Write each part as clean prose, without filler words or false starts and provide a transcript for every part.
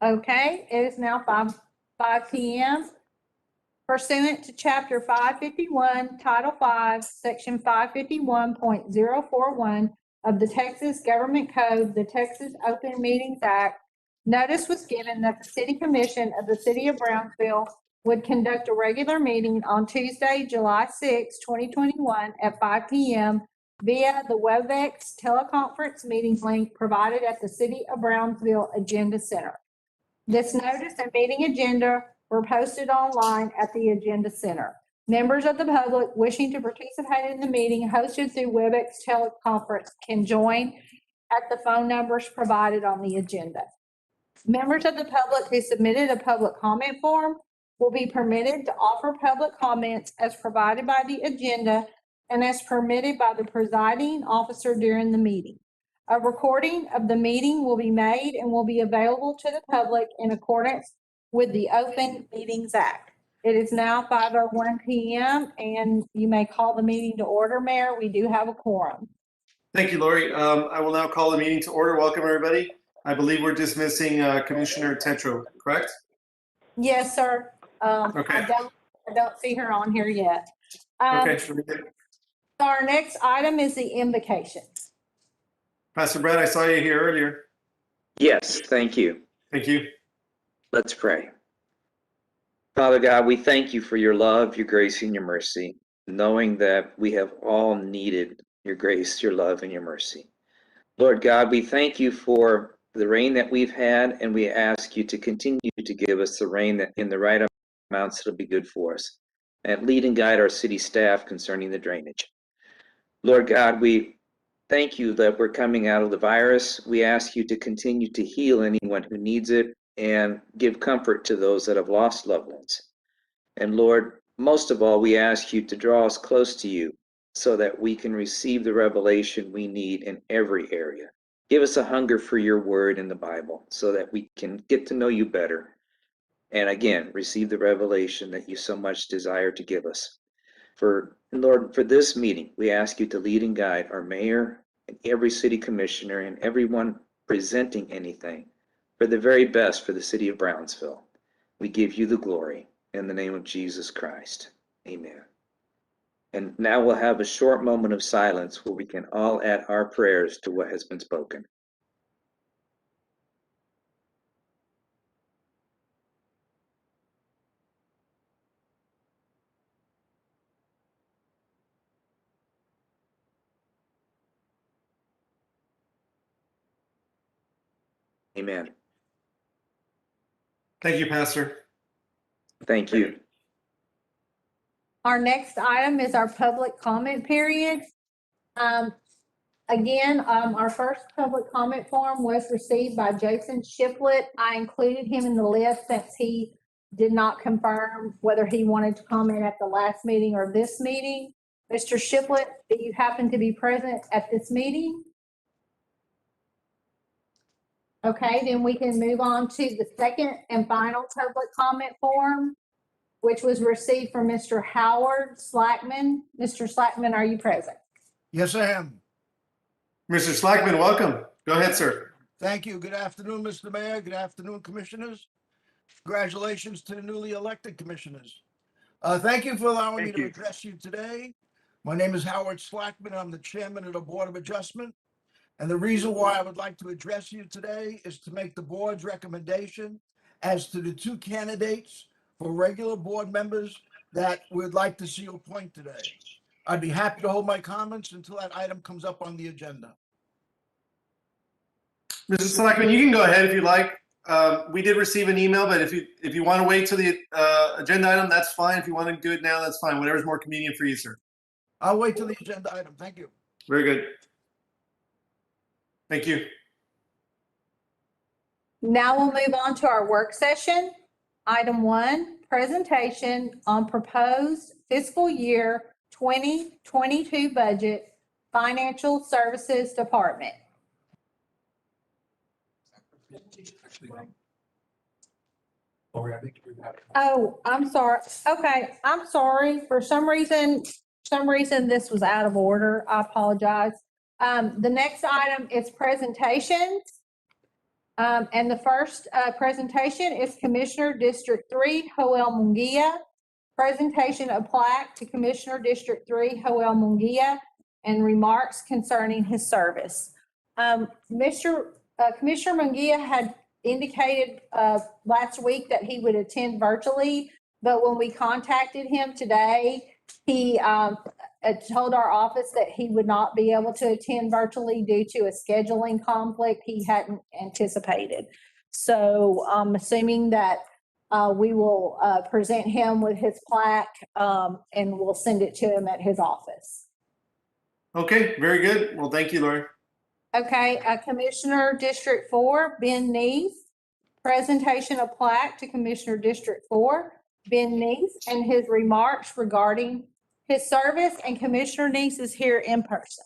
Okay, it is now 5 p.m. Pursuant to Chapter 551, Title 5, Section 551.041 of the Texas Government Code, the Texas Open Meetings Act, notice was given that the City Commission of the City of Brownsville would conduct a regular meeting on Tuesday, July 6, 2021 at 5 p.m. via the WebEx teleconference meeting link provided at the City of Brownsville Agenda Center. This notice and meeting agenda were posted online at the Agenda Center. Members of the public wishing to participate in the meeting hosted through WebEx teleconference can join at the phone numbers provided on the agenda. Members of the public who submitted a public comment form will be permitted to offer public comments as provided by the agenda and as permitted by the presiding officer during the meeting. A recording of the meeting will be made and will be available to the public in accordance with the Open Meetings Act. It is now 5:01 p.m. and you may call the meeting to order, Mayor. We do have a quorum. Thank you, Lori. I will now call the meeting to order. Welcome, everybody. I believe we're dismissing Commissioner Tetro, correct? Yes, sir. Okay. I don't see her on here yet. Okay. So our next item is the invocation. Pastor Brad, I saw you here earlier. Yes, thank you. Thank you. Let's pray. Father God, we thank you for your love, your grace, and your mercy, knowing that we have all needed your grace, your love, and your mercy. Lord God, we thank you for the rain that we've had, and we ask you to continue to give us the rain that in the right amounts that'll be good for us, and lead and guide our city staff concerning the drainage. Lord God, we thank you that we're coming out of the virus. We ask you to continue to heal anyone who needs it and give comfort to those that have lost loved ones. And Lord, most of all, we ask you to draw us close to you so that we can receive the revelation we need in every area. Give us a hunger for your word in the Bible so that we can get to know you better. And again, receive the revelation that you so much desire to give us. Lord, for this meeting, we ask you to lead and guide our mayor and every city commissioner and everyone presenting anything for the very best for the city of Brownsville. We give you the glory in the name of Jesus Christ. Amen. And now we'll have a short moment of silence where we can all add our prayers to what has been spoken. Amen. Thank you, Pastor. Thank you. Our next item is our public comment period. Again, our first public comment form was received by Jason Shiplett. I included him in the list since he did not confirm whether he wanted to comment at the last meeting or this meeting. Mr. Shiplett, do you happen to be present at this meeting? Okay, then we can move on to the second and final public comment form, which was received from Mr. Howard Slackman. Mr. Slackman, are you present? Yes, I am. Mr. Slackman, welcome. Go ahead, sir. Thank you. Good afternoon, Mr. Mayor. Good afternoon, commissioners. Congratulations to the newly elected commissioners. Thank you for allowing me to address you today. My name is Howard Slackman. I'm the chairman of the Board of Adjustment. And the reason why I would like to address you today is to make the board's recommendation as to the two candidates for regular board members that we'd like to see appoint today. I'd be happy to hold my comments until that item comes up on the agenda. Mr. Slackman, you can go ahead if you like. We did receive an email, but if you want to wait till the agenda item, that's fine. If you want to do it now, that's fine. Whatever's more convenient for you, sir. I'll wait till the agenda item. Thank you. Very good. Thank you. Now we'll move on to our work session. Item 1, presentation on proposed fiscal year 2022 budget, Financial Services Department. Oh, I'm sorry. Okay, I'm sorry. For some reason this was out of order. I apologize. The next item is presentations. And the first presentation is Commissioner District 3, Joel Munguia. Presentation of plaque to Commissioner District 3, Joel Munguia, and remarks concerning his service. Commissioner Munguia had indicated last week that he would attend virtually, but when we contacted him today, he told our office that he would not be able to attend virtually due to a scheduling conflict he hadn't anticipated. So I'm assuming that we will present him with his plaque and we'll send it to him at his office. Okay, very good. Well, thank you, Lori. Okay, Commissioner District 4, Ben Neese. Presentation of plaque to Commissioner District 4, Ben Neese, and his remarks regarding his service, and Commissioner Neese is here in person.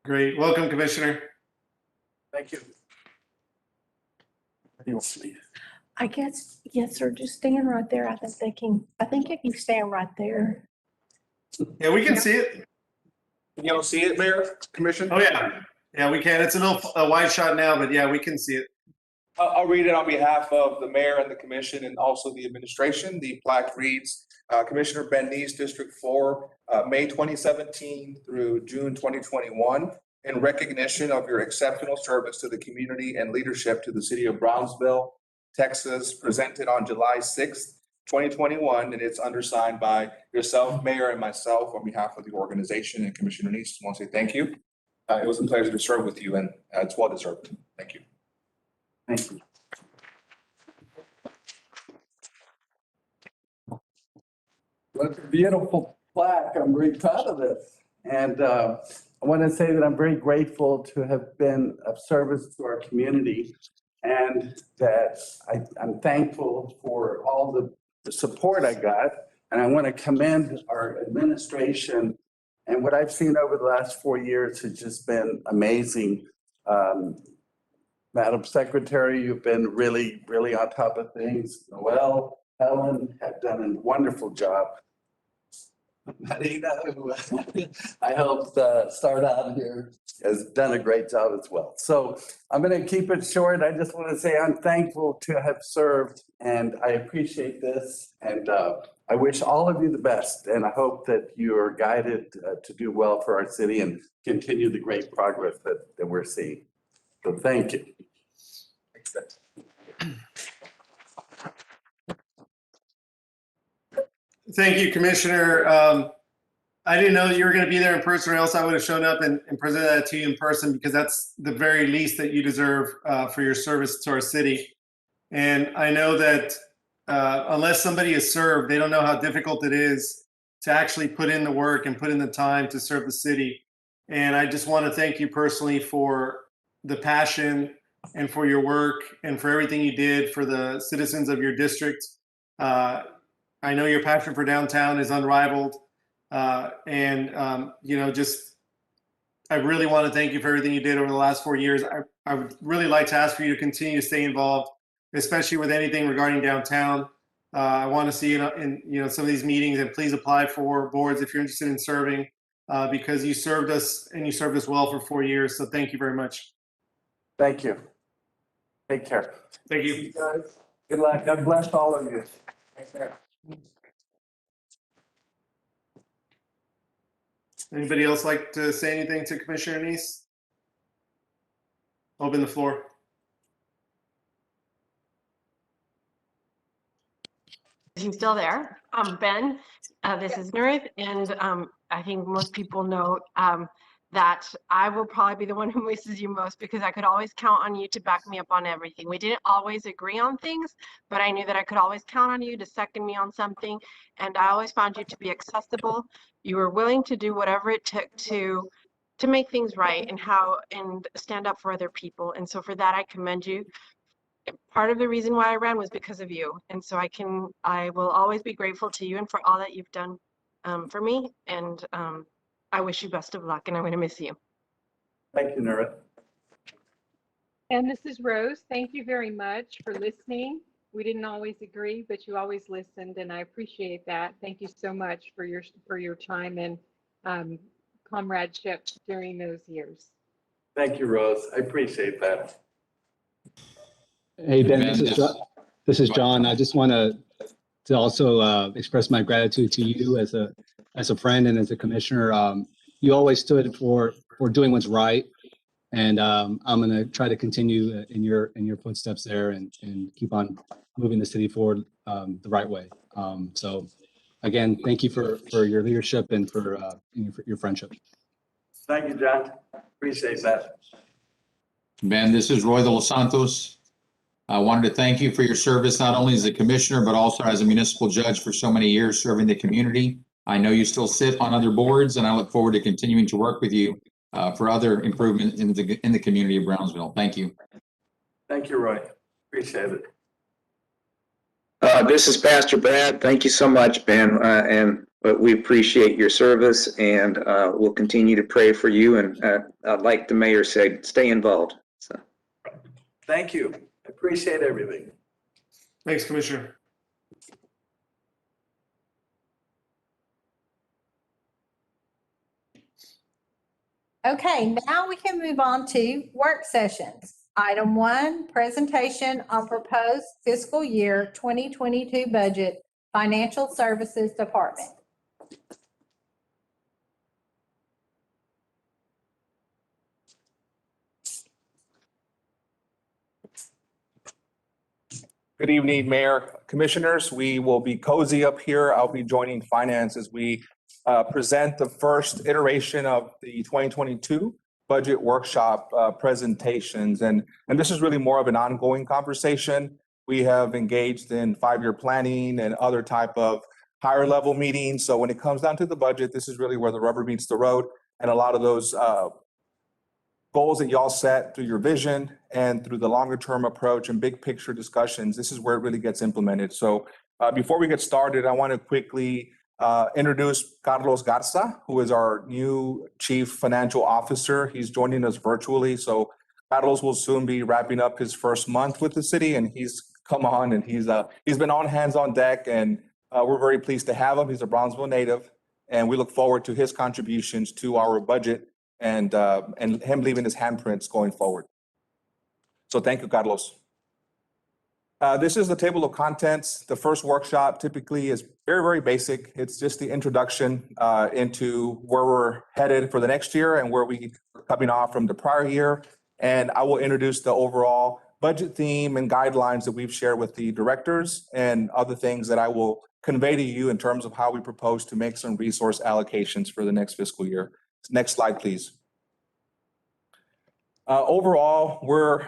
Great. Welcome, Commissioner. Thank you. I guess, yes, sir, just stand right there. I think if you stand right there. Yeah, we can see it. You don't see it, Mayor, Commission? Oh, yeah. Yeah, we can. It's a wide shot now, but yeah, we can see it. I'll read it on behalf of the mayor and the commission and also the administration. The plaque reads, Commissioner Ben Neese, District 4, May 2017 through June 2021, in recognition of your exceptional service to the community and leadership to the city of Brownsville, Texas, presented on July 6th, 2021, and it's undersigned by yourself, Mayor, and myself on behalf of the organization. And Commissioner Neese, I want to say thank you. It was a pleasure to serve with you, and it's well deserved. Thank you. Thank you. Well, it's a beautiful plaque. I'm very proud of this. And I want to say that I'm very grateful to have been of service to our community, and that I'm thankful for all the support I got. And I want to commend our administration. And what I've seen over the last 4 years has just been amazing. Madam Secretary, you've been really, really on top of things. Noel, Helen have done a wonderful job. Marina, who I helped start out here, has done a great job as well. So I'm going to keep it short. I just want to say I'm thankful to have served, and I appreciate this. And I wish all of you the best. And I hope that you are guided to do well for our city and continue the great progress that we're seeing. So thank you. Thank you, Commissioner. I didn't know that you were going to be there in person, or else I would have shown up and presented that to you in person, because that's the very least that you deserve for your service to our city. And I know that unless somebody is served, they don't know how difficult it is to actually put in the work and put in the time to serve the city. And I just want to thank you personally for the passion and for your work and for everything you did for the citizens of your district. I know your passion for downtown is unrivaled. Just, I really want to thank you for everything you did over the last 4 years. I would really like to ask for you to continue to stay involved, especially with anything regarding downtown. I want to see you in some of these meetings, and please apply for boards if you're interested in serving, because you served us and you served us well for 4 years. So thank you very much. Thank you. Take care. Thank you. Good luck. God bless all of you. Take care. Anybody else like to say anything to Commissioner Neese? Open the floor. Is he still there? Ben, this is Nurit, and I think most people know that I will probably be the one who misses you most, because I could always count on you to back me up on everything. We didn't always agree on things, but I knew that I could always count on you to second me on something, and I always found you to be accessible. You were willing to do whatever it took to make things right and stand up for other people. And so for that, I commend you. Part of the reason why I ran was because of you. And so I will always be grateful to you and for all that you've done for me. And I wish you best of luck, and I'm going to miss you. Thank you, Nurit. And this is Rose. Thank you very much for listening. We didn't always agree, but you always listened, and I appreciate that. Thank you so much for your time and comradeship during those years. Thank you, Rose. I appreciate that. Hey, Ben, this is John. I just want to also express my gratitude to you as a friend and as a commissioner. You always stood for doing what's right, and I'm going to try to continue in your footsteps there and keep on moving the city forward the right way. So, again, thank you for your leadership and for your friendship. Thank you, John. Appreciate that. Ben, this is Roy de los Santos. I wanted to thank you for your service, not only as a commissioner, but also as a municipal judge for so many years serving the community. I know you still sit on other boards, and I look forward to continuing to work with you for other improvement in the community of Brownsville. Thank you. Thank you, Roy. Appreciate it. This is Pastor Brad. Thank you so much, Ben, but we appreciate your service, and we'll continue to pray for you. And like the mayor said, stay involved. So. Thank you. I appreciate everything. Thanks, Commissioner. Okay, now we can move on to work sessions. Item 1, presentation on proposed fiscal year 2022 budget, Financial Services Department. Good evening, Mayor, Commissioners. We will be cozy up here. I'll be joining Finance as we present the first iteration of the 2022 budget workshop presentations. And this is really more of an ongoing conversation. We have engaged in 5-year planning and other type of higher level meetings. So when it comes down to the budget, this is really where the rubber meets the road. And a lot of those goals that y'all set through your vision and through the longer term approach and big picture discussions, this is where it really gets implemented. So before we get started, I want to quickly introduce Carlos Garza, who is our new Chief Financial Officer. He's joining us virtually. So Carlos will soon be wrapping up his first month with the city, and he's come on and he's been on hands on deck, and we're very pleased to have him. He's a Brownsville native, and we look forward to his contributions to our budget and him leaving his handprints going forward. So thank you, Carlos. This is the table of contents. The first workshop typically is very, very basic. It's just the introduction into where we're headed for the next year and where we are coming off from the prior year. And I will introduce the overall budget theme and guidelines that we've shared with the directors and other things that I will convey to you in terms of how we propose to make some resource allocations for the next fiscal year. Next slide, please. Overall, we're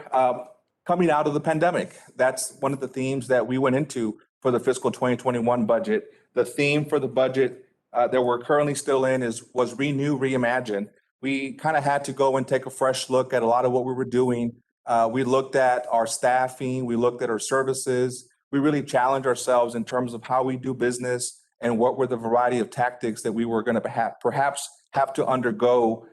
coming out of the pandemic. That's one of the themes that we went into for the fiscal 2021 budget. The theme for the budget that we're currently still in was Renew, Reimagine. We kind of had to go and take a fresh look at a lot of what we were doing. We looked at our staffing, we looked at our services. We really challenged ourselves in terms of how we do business and what were the variety of tactics that we were going to perhaps have to undergo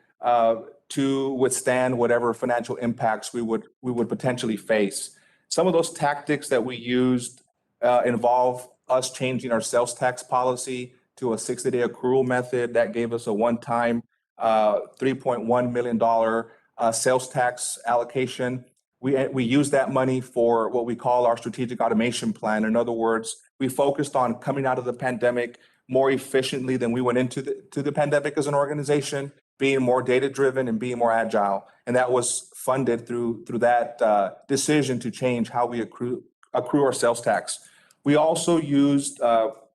to withstand whatever financial impacts we would potentially face. Some of those tactics that we used involve us changing our sales tax policy to a 60-day accrual method that gave us a one-time $3.1 million sales tax allocation. We used that money for what we call our strategic automation plan. In other words, we focused on coming out of the pandemic more efficiently than we went into the pandemic as an organization, being more data-driven and being more agile. And that was funded through that decision to change how we accrue our sales tax. We also used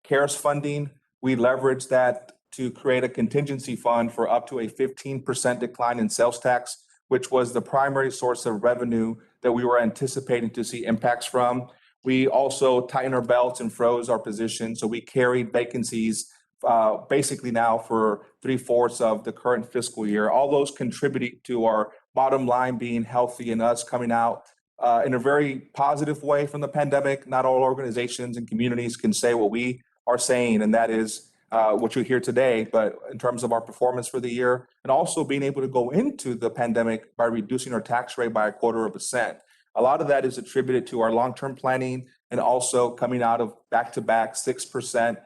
CARES funding. We leveraged that to create a contingency fund for up to a 15% decline in sales tax, which was the primary source of revenue that we were anticipating to see impacts from. We also tightened our belts and froze our position. So we carried vacancies basically now for 3/4 of the current fiscal year. All those contributing to our bottom line being healthy and us coming out in a very positive way from the pandemic. Not all organizations and communities can say what we are saying, and that is what you hear today, but in terms of our performance for the year, and also being able to go into the pandemic by reducing our tax rate by 1/4%. A lot of that is attributed to our long-term planning and also coming out of back-to-back 6%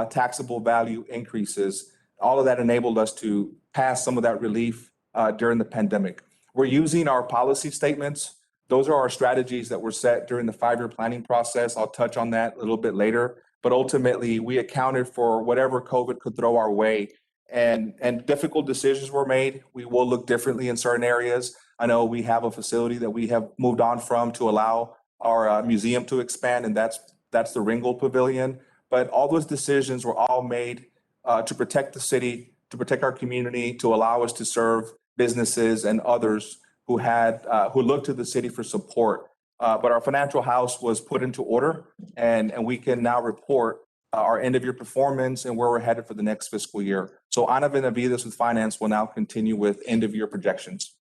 taxable value increases. All of that enabled us to pass some of that relief during the pandemic. We're using our policy statements Those are our strategies that were set during the 5-year planning process. I'll touch on that a little bit later. But ultimately, we accounted for whatever COVID could throw our way, and difficult decisions were made. We will look differently in certain areas. I know we have a facility that we have moved on from to allow our museum to expand, and that's the Ringgold Pavilion. But all those decisions were all made to protect the city, to protect our community, to allow us to serve businesses and others who looked to the city for support. But our financial house was put into order, and we can now report our end of year performance and where we're headed for the next fiscal year. So Ana Benavides with Finance will now continue with end of year projections.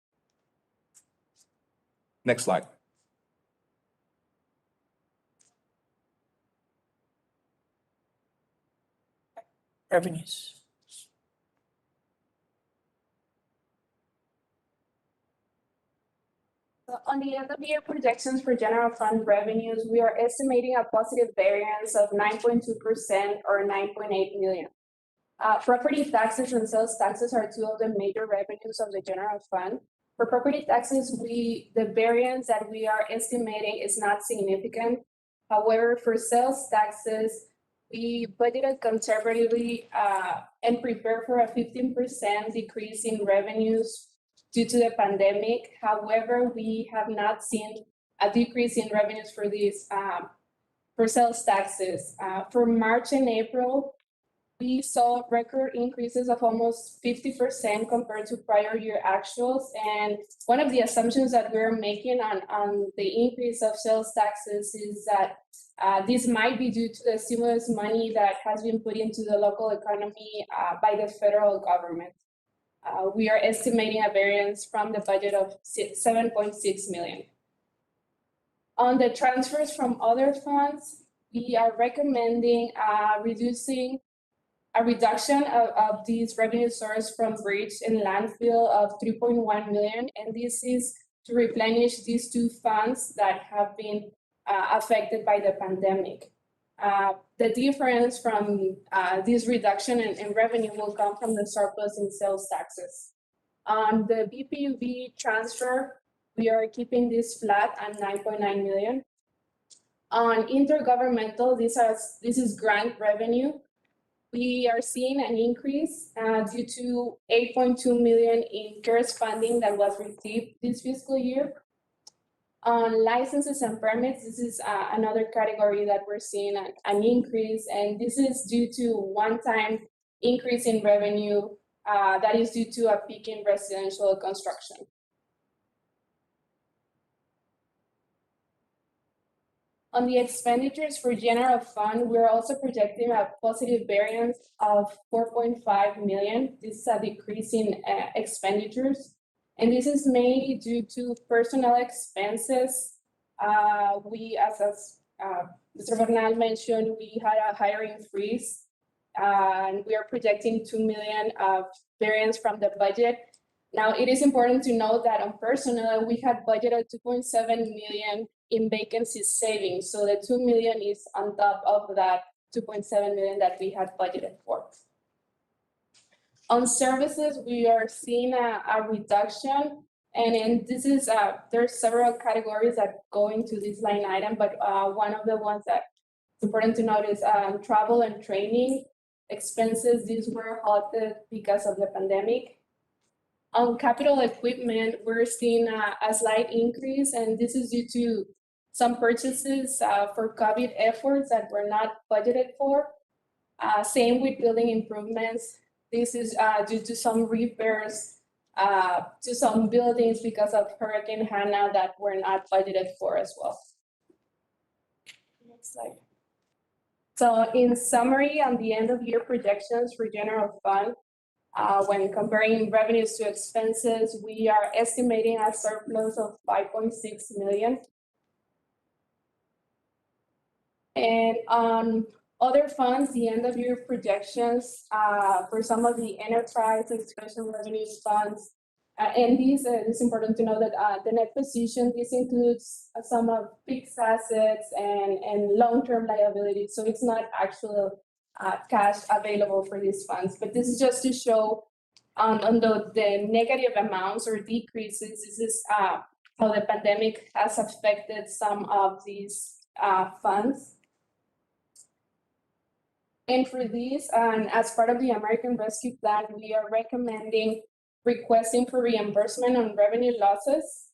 Next slide. Revenues. On the end of year projections for general fund revenues, we are estimating a positive variance of 9.2% or 9.8 million. Property taxes and sales taxes are two of the major revenues of the general fund. For property taxes, the variance that we are estimating is not significant. However, for sales taxes, we budgeted conservatively and prepared for a 15% decrease in revenues due to the pandemic. However, we have not seen a decrease in revenues for these for sales taxes. For March and April, we saw record increases of almost 50% compared to prior year actuals. And one of the assumptions that we're making on the increase of sales taxes is that this might be due to the stimulus money that has been put into the local economy by the federal government. We are estimating a variance from the budget of 7.6 million. On the transfers from other funds, we are recommending a reduction of these revenue source from bridge and landfill of 3.1 million. And this is to replenish these two funds that have been affected by the pandemic. The difference from this reduction in revenue will come from the surplus in sales taxes. On the BPUV transfer, we are keeping this flat at 9.9 million. On intergovernmental, this is grant revenue. We are seeing an increase due to 8.2 million in CARES funding that was received this fiscal year. On licenses and permits, this is another category that we're seeing an increase, and this is due to one-time increase in revenue that is due to a peak in residential construction. On the expenditures for general fund, we're also projecting a positive variance of 4.5 million. This is a decrease in expenditures. And this is mainly due to personnel expenses. As Mr. Bernal mentioned, we had a hiring freeze, and we are projecting 2 million of variance from the budget. Now, it is important to note that on personnel, we had budgeted 2.7 million in vacancy savings. So the 2 million is on top of that 2.7 million that we had budgeted for. On services, we are seeing a reduction, and this is there's several categories that go into this line item, but one of the ones that's important to note is travel and training expenses. These were halted because of the pandemic. On capital equipment, we're seeing a slight increase, and this is due to some purchases for COVID efforts that were not budgeted for. Same with building improvements. This is due to some repairs to some buildings because of Hurricane Hannah that were not budgeted for as well. Next slide. So in summary, on the end of year projections for general fund, when comparing revenues to expenses, we are estimating a surplus of 5.6 million. And on other funds, the end of year projections for some of the enterprise and special revenues funds, and these, it's important to know that the net position, this includes some of fixed assets and long-term liabilities. So it's not actual cash available for these funds, but this is just to show on the negative amounts or decreases. This is how the pandemic has affected some of these funds. And for this, as part of the American Rescue Plan, we are recommending requesting for reimbursement on revenue losses.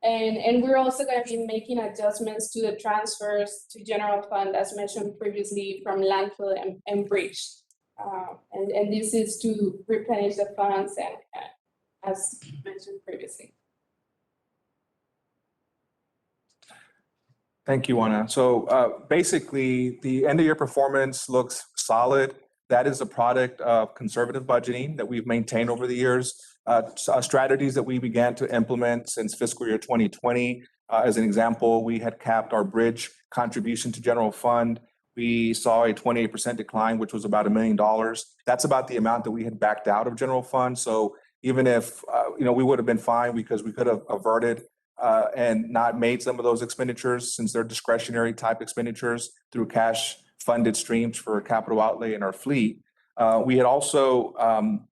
And we're also going to be making adjustments to the transfers to general fund, as mentioned previously, from landfill and bridge. And this is to replenish the funds, and as mentioned previously. Thank you, Juana. So basically, the end of year performance looks solid. That is a product of conservative budgeting that we've maintained over the years. Strategies that we began to implement since fiscal year 2020. As an example, we had capped our bridge contribution to general fund. We saw a 28% decline, which was about $1 million. That's about the amount that we had backed out of general fund. So even if we would have been fine because we could have averted and not made some of those expenditures, since they're discretionary type expenditures, through cash funded streams for capital outlay in our fleet. We had also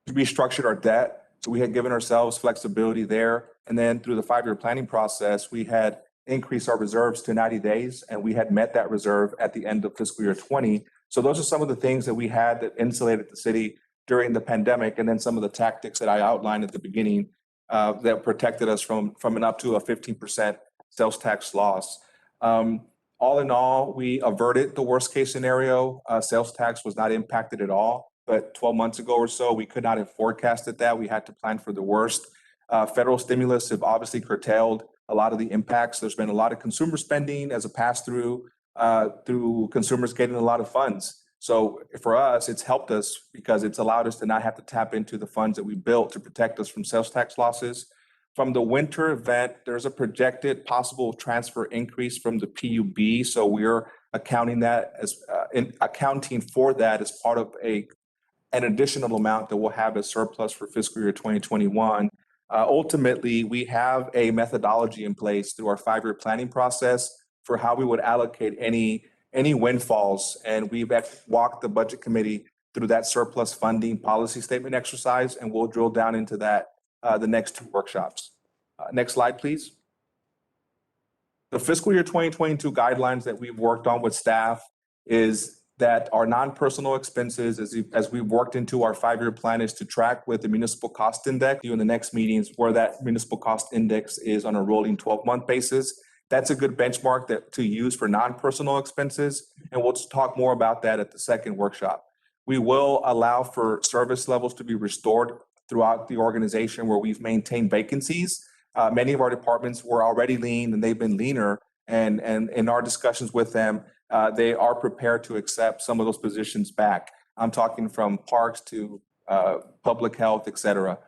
restructured our debt. So we had given ourselves flexibility there. And then through the 5-year planning process, we had increased our reserves to 90 days, and we had met that reserve at the end of fiscal year 20. So those are some of the things that we had that insulated the city during the pandemic, and then some of the tactics that I outlined at the beginning that protected us from an up to a 15% sales tax loss. All in all, we averted the worst case scenario. Sales tax was not impacted at all, but 12 months ago or so, we could not have forecasted that. We had to plan for the worst. Federal stimulus have obviously curtailed a lot of the impacts. There's been a lot of consumer spending as a pass-through through consumers getting a lot of funds. So for us, it's helped us because it's allowed us to not have to tap into the funds that we built to protect us from sales tax losses. From the winter event, there's a projected possible transfer increase from the PUB. So we're accounting that as accounting for that as part of an additional amount that we'll have as surplus for fiscal year 2021. Ultimately, we have a methodology in place through our 5-year planning process for how we would allocate any windfalls. And we've walked the budget committee through that surplus funding policy statement exercise, and we'll drill down into that the next 2 workshops. Next slide, please. The fiscal year 2022 guidelines that we've worked on with staff is that our non-personal expenses, as we've worked into our 5-year plan, is to track with the municipal cost index. In the next meetings where that municipal cost index is on a rolling 12-month basis. That's a good benchmark to use for non-personal expenses. And we'll just talk more about that at the second workshop. We will allow for service levels to be restored throughout the organization where we've maintained vacancies. Many of our departments were already lean and they've been leaner. And in our discussions with them, they are prepared to accept some of those positions back. I'm talking from parks to public health, et cetera.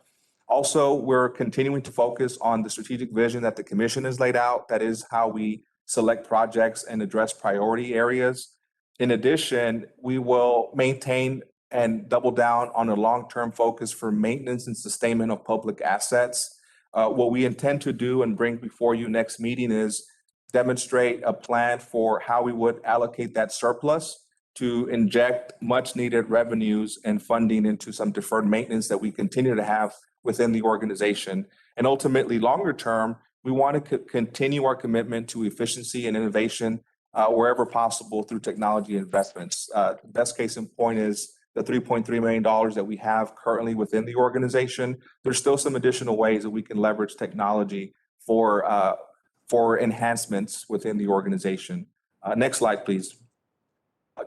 Also, we're continuing to focus on the strategic vision that the commission has laid out. That is how we select projects and address priority areas. In addition, we will maintain and double down on a long-term focus for maintenance and sustainment of public assets. What we intend to do and bring before you next meeting is demonstrate a plan for how we would allocate that surplus to inject much needed revenues and funding into some deferred maintenance that we continue to have within the organization. And ultimately, longer term, we want to continue our commitment to efficiency and innovation wherever possible through technology investments. Best case in point is the $3.3 million that we have currently within the organization. There's still some additional ways that we can leverage technology for enhancements within the organization. Next slide, please.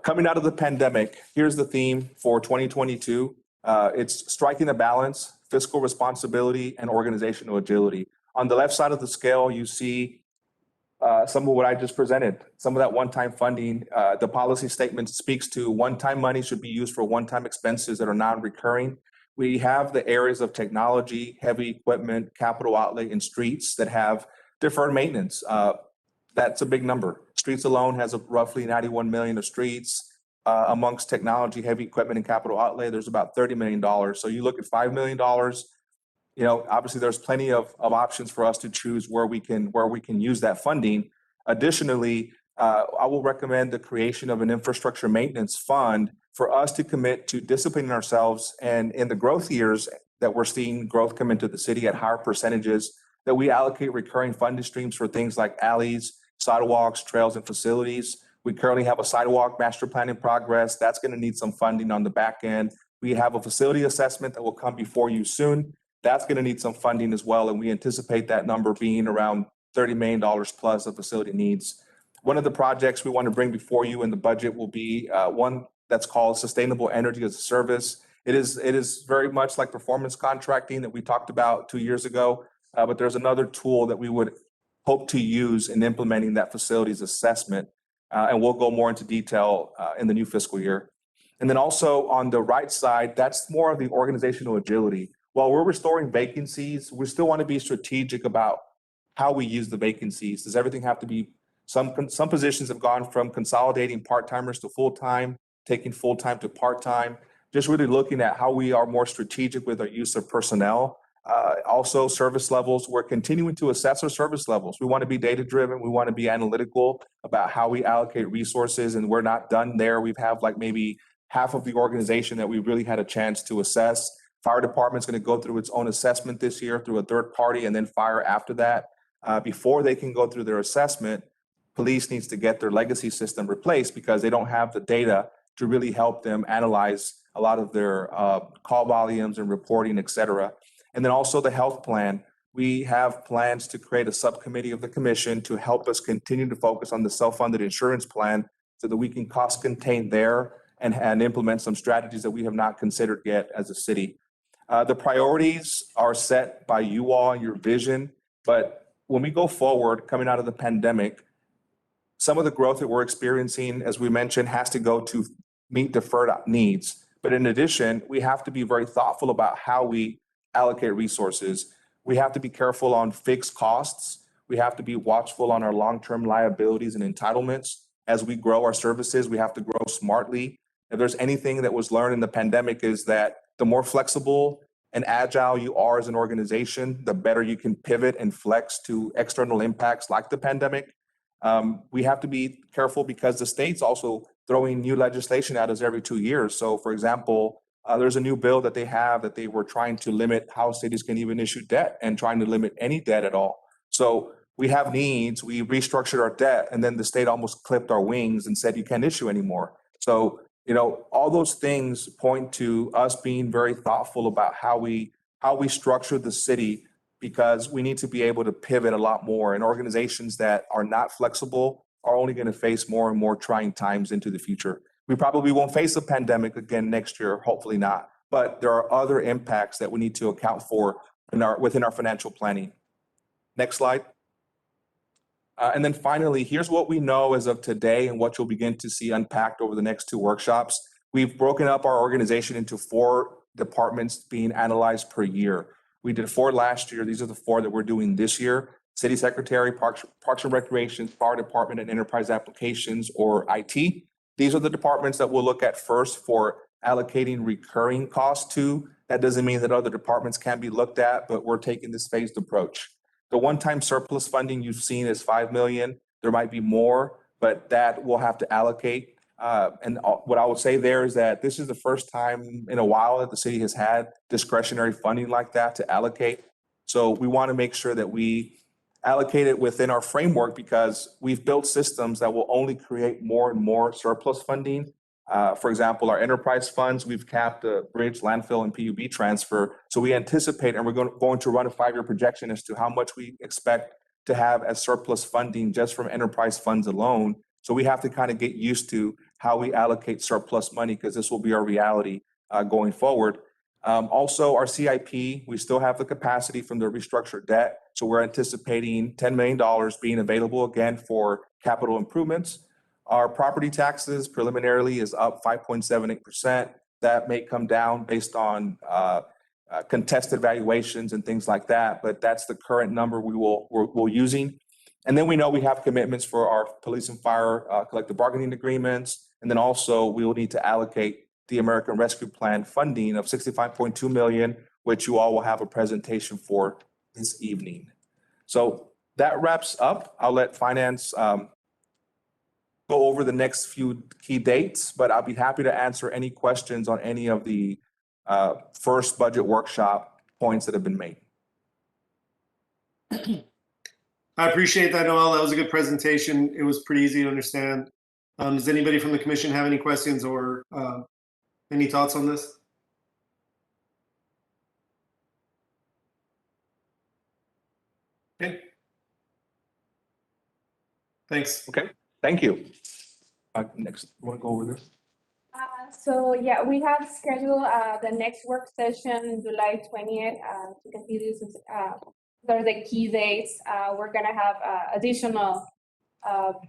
Coming out of the pandemic, here's the theme for 2022. It's striking a balance, fiscal responsibility, and organizational agility. On the left side of the scale, you see some of what I just presented, some of that one-time funding. The policy statement speaks to one-time money should be used for one-time expenses that are non-recurring. We have the areas of technology, heavy equipment, capital outlay, and streets that have deferred maintenance. That's a big number. Streets alone has roughly 91 million of streets. Amongst technology, heavy equipment, and capital outlay, there's about $30 million. So you look at $5 million, obviously there's plenty of options for us to choose where we can use that funding. Additionally, I will recommend the creation of an infrastructure maintenance fund for us to commit to disciplining ourselves, and in the growth years that we're seeing growth come into the city at higher percentages that we allocate recurring funding streams for things like alleys, sidewalks, trails, and facilities. We currently have a sidewalk master plan in progress. That's going to need some funding on the back end. We have a facility assessment that will come before you soon. That's going to need some funding as well. And we anticipate that number being around $30 million plus of facility needs. One of the projects we want to bring before you in the budget will be one that's called Sustainable Energy as a Service. It is very much like performance contracting that we talked about 2 years ago, but there's another tool that we would hope to use in implementing that facilities assessment. And we'll go more into detail in the new fiscal year. And then also on the right side, that's more of the organizational agility. While we're restoring vacancies, we still want to be strategic about how we use the vacancies. Does everything have to be, some positions have gone from consolidating part-timers to full-time, taking full-time to part-time, just really looking at how we are more strategic with our use of personnel. Also service levels, we're continuing to assess our service levels. We want to be data-driven. We want to be analytical about how we allocate resources, and we're not done there. We have like maybe half of the organization that we really had a chance to assess. Fire department's going to go through its own assessment this year through a third party, and then fire after that. Before they can go through their assessment, police needs to get their legacy system replaced because they don't have the data to really help them analyze a lot of their call volumes and reporting, et cetera. And then also the health plan. We have plans to create a subcommittee of the commission to help us continue to focus on the self-funded insurance plan so that we can cost contain there and implement some strategies that we have not considered yet as a city. The priorities are set by you all and your vision, but when we go forward, coming out of the pandemic, some of the growth that we're experiencing, as we mentioned, has to go to meet deferred needs. But in addition, we have to be very thoughtful about how we allocate resources. We have to be careful on fixed costs. We have to be watchful on our long-term liabilities and entitlements. As we grow our services, we have to grow smartly. If there's anything that was learned in the pandemic is that the more flexible and agile you are as an organization, the better you can pivot and flex to external impacts like the pandemic. We have to be careful because the state's also throwing new legislation at us every 2 years. So for example, there's a new bill that they were trying to limit how cities can even issue debt and trying to limit any debt at all. So we have needs, we restructured our debt, and then the state almost clipped our wings and said, you can't issue anymore. So, all those things point to us being very thoughtful about how we structure the city, because we need to be able to pivot a lot more, and organizations that are not flexible are only going to face more and more trying times into the future. We probably won't face a pandemic again next year, hopefully not, but there are other impacts that we need to account for within our financial planning. Next slide. And then finally, here's what we know as of today and what you'll begin to see unpacked over the next 2 workshops. We've broken up our organization into 4 departments being analyzed per year. We did 4 last year. These are the 4 that we're doing this year. City Secretary, Parks and Recreation, Fire Department, and Enterprise Applications, or IT. These are the departments that we'll look at first for allocating recurring costs to. That doesn't mean that other departments can't be looked at, but we're taking this phased approach. The one-time surplus funding you've seen is $5 million. There might be more, but that we'll have to allocate. And what I would say there is that this is the first time in a while that the city has had discretionary funding like that to allocate. So we want to make sure that we allocate it within our framework, because we've built systems that will only create more and more surplus funding. For example, our enterprise funds, we've capped the bridge, landfill, and PUB transfer. So we anticipate, and we're going to run a 5-year projection as to how much we expect to have as surplus funding just from enterprise funds alone. So we have to kind of get used to how we allocate surplus money, because this will be our reality going forward. Also, our CIP, we still have the capacity from the restructured debt. So we're anticipating $10 million being available again for capital improvements. Our property taxes preliminarily is up 5.78%. That may come down based on contested valuations and things like that, but that's the current number we're using. And then we know we have commitments for our police and fire collective bargaining agreements. And then also we will need to allocate the American Rescue Plan funding of $65.2 million, which you all will have a presentation for this evening. So that wraps up. I'll let finance go over the next few key dates, but I'll be happy to answer any questions on any of the first budget workshop points that have been made. I appreciate that, Noel. That was a good presentation. It was pretty easy to understand. Does anybody from the commission have any questions or any thoughts on this? Okay. Thanks. Okay, thank you. Next, want to go over this? So yeah, we have scheduled the next work session, July 20th, to continue this. Those are the key dates. We're gonna have additional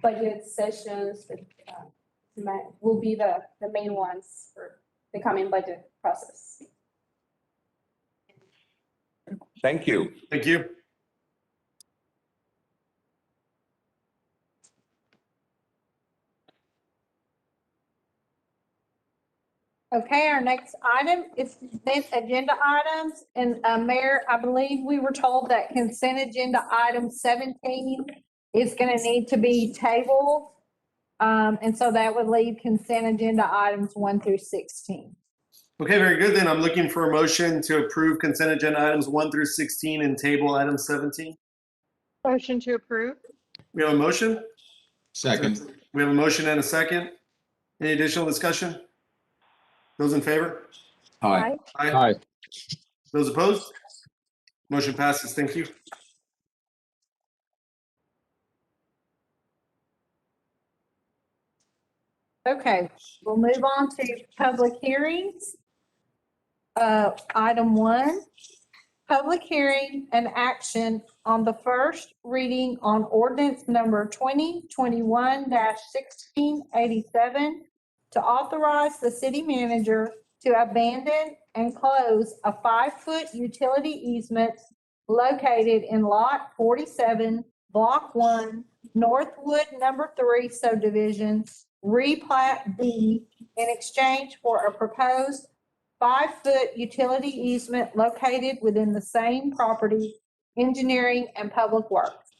budget sessions that will be the main ones for the coming budget process. Thank you. Thank you. Okay, our next item is consent agenda items. And Mayor, I believe we were told that consent agenda item 17 is going to need to be tabled. And so that would leave consent agenda items 1 through 16. Okay, very good. Then I'm looking for a motion to approve consent agenda items 1 through 16 and table item 17. Motion to approve? We have a motion? Second. We have a motion and a second. Any additional discussion? Those in favor? Aye. Aye. Those opposed? Motion passes. Thank you. Okay, we'll move on to public hearings. Item 1, public hearing and action on the first reading on ordinance number 2021-1687 to authorize the city manager to abandon and close a 5-foot utility easement located in Lot 47, Block 1, Northwood Number 3 subdivision, replat B, in exchange for a proposed 5-foot utility easement located within the same property, engineering and public works.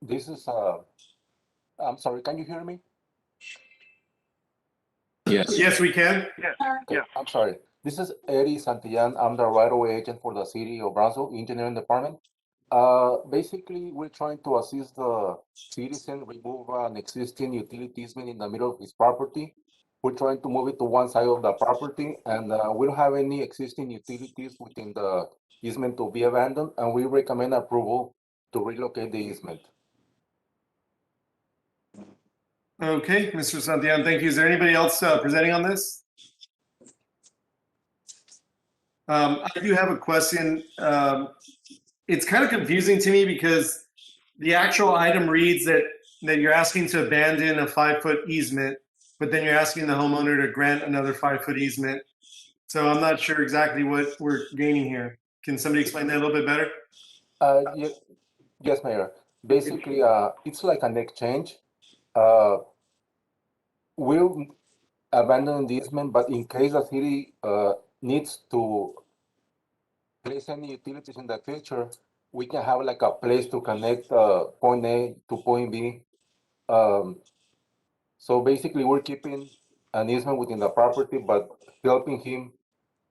This is, I'm sorry, can you hear me? Yes. Yes, we can. Okay, I'm sorry. This is Eddie Santillan. I'm the right-of-way agent for the city of Brownsville Engineering Department. Basically, we're trying to assist the citizen remove an existing utility easement in the middle of his property. We're trying to move it to one side of the property, and we don't have any existing utilities within the easement to be abandoned, and we recommend approval to relocate the easement. Okay, Mr. Santillan, thank you. Is there anybody else presenting on this? I do have a question. It's kind of confusing to me because the actual item reads that you're asking to abandon a 5-foot easement, but then you're asking the homeowner to grant another 5-foot easement. So I'm not sure exactly what we're gaining here. Can somebody explain that a little bit better? Yes, Mayor. Basically, it's like an exchange. We'll abandon the easement, but in case the city needs to place any utilities in the future, we can have like a place to connect point A to point B. So basically, we're keeping an easement within the property, but helping him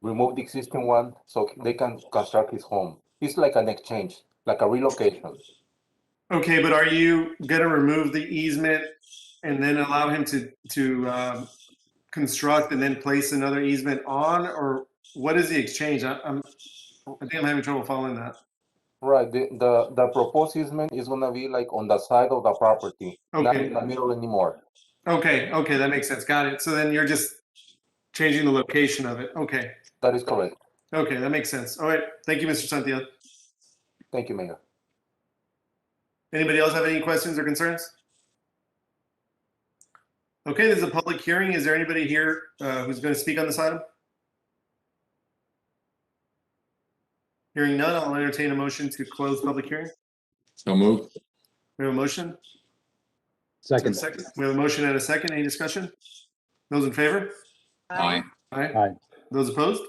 remove the existing one so they can construct his home. It's like an exchange, like a relocation. Okay, but are you going to remove the easement and then allow him to construct and then place another easement on, or what is the exchange? I think I'm having trouble following that. Right. The proposed easement is gonna be like on the side of the property, not Okay. in the middle anymore. Okay, that makes sense. Got it. So then you're just changing the location of it. Okay. That is correct. Okay, that makes sense. All right. Thank you, Mr. Santillan. Thank you, Mayor. Anybody else have any questions or concerns? Okay, there's a public hearing. Is there anybody here who's going to speak on this item? Hearing none, I'll entertain a motion to close public hearing. So moved. We have a motion. Second. We have a motion and a second. Any discussion? Those in favor? Aye. Aye. Those opposed?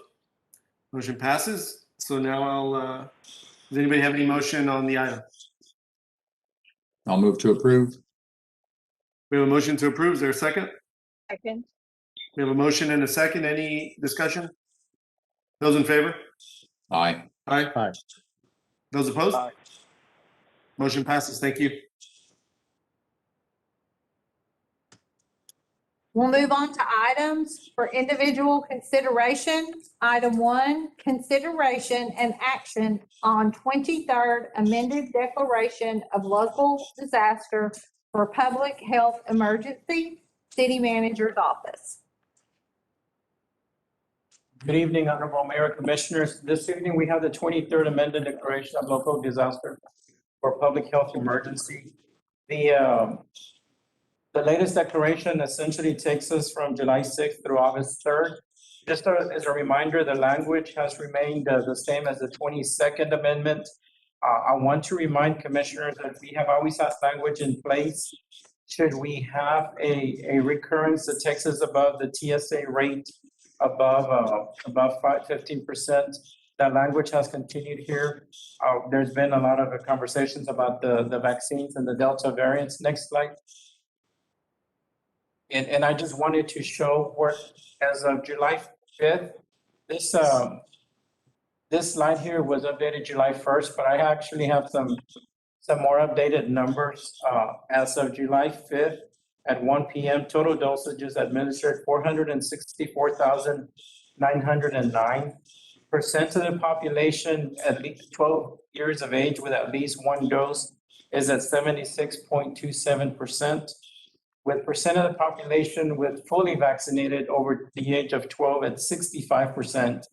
Motion passes. So now does anybody have any motion on the item? I'll move to approve. We have a motion to approve. Is there a second? Second. We have a motion and a second. Any discussion? Those in favor? Aye. Aye. Aye. Those opposed? Aye. Motion passes. Thank you. We'll move on to items for individual consideration. Item 1, consideration and action on 23rd amended declaration of local disaster for public health emergency, city manager's office. Good evening, Honorable Mayor, Commissioners. This evening, we have the 23rd amended declaration of local disaster for public health emergency. The latest declaration essentially takes us from July 6th through August 3rd. Just as a reminder, the language has remained the same as the 22nd amendment. I want to remind commissioners that we have always had language in place. Should we have a recurrence that takes us above the TSA rate above 15%, that language has continued here. There's been a lot of conversations about the vaccines and the Delta variants. Next slide. And I just wanted to show where, as of July 5th, this slide here was updated July 1st, but I actually have some more updated numbers. As of July 5th at 1 p.m., total dosages administered 464,909. Percent of the population at least 12 years of age with at least one dose is at 76.27%. With percent of the population with fully vaccinated over the age of 12 at 65%.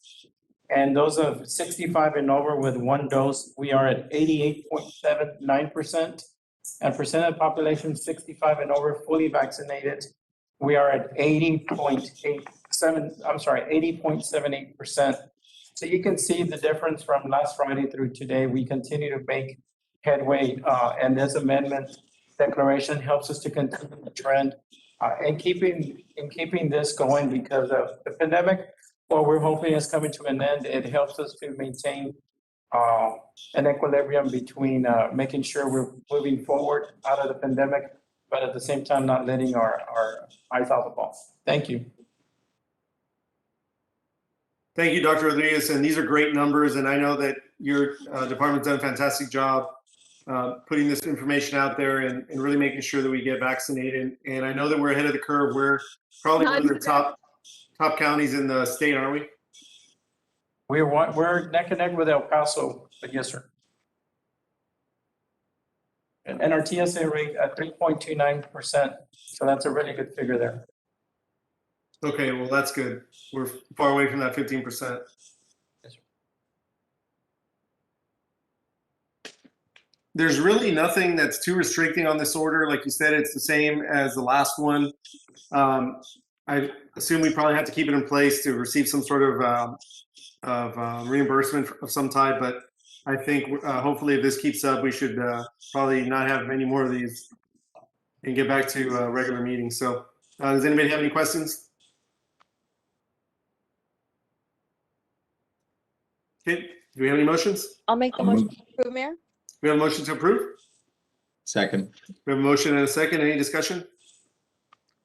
And those of 65 and over with one dose, we are at 88.79%. And percent of the population 65 and over fully vaccinated, we are at 80.78%. So you can see the difference from last Friday through today. We continue to make headway, and this amendment declaration helps us to continue the trend and keeping this going because of the pandemic. What we're hoping is coming to an end. It helps us to maintain an equilibrium between making sure we're moving forward out of the pandemic, but at the same time not letting our eyes off the ball. Thank you. Thank you, Dr. Rodriguez. And these are great numbers. And I know that your department's done a fantastic job putting this information out there and really making sure that we get vaccinated. And I know that we're ahead of the curve. We're probably one of the top counties in the state, aren't we? We're neck and neck with El Paso, but yes, sir. And our TSA rate at 3.29%. So that's a really good figure there. Okay, well, that's good. We're far away from that 15%. Yes, sir. There's really nothing that's too restricting on this order. Like you said, it's the same as the last one. I assume we probably have to keep it in place to receive some sort of reimbursement of some type, but I think hopefully if this keeps up, we should probably not have many more of these and get back to regular meetings. So does anybody have any questions? Okay, do we have any motions? I'll make the motion to approve, Mayor. We have a motion to approve? Second. We have a motion and a second. Any discussion?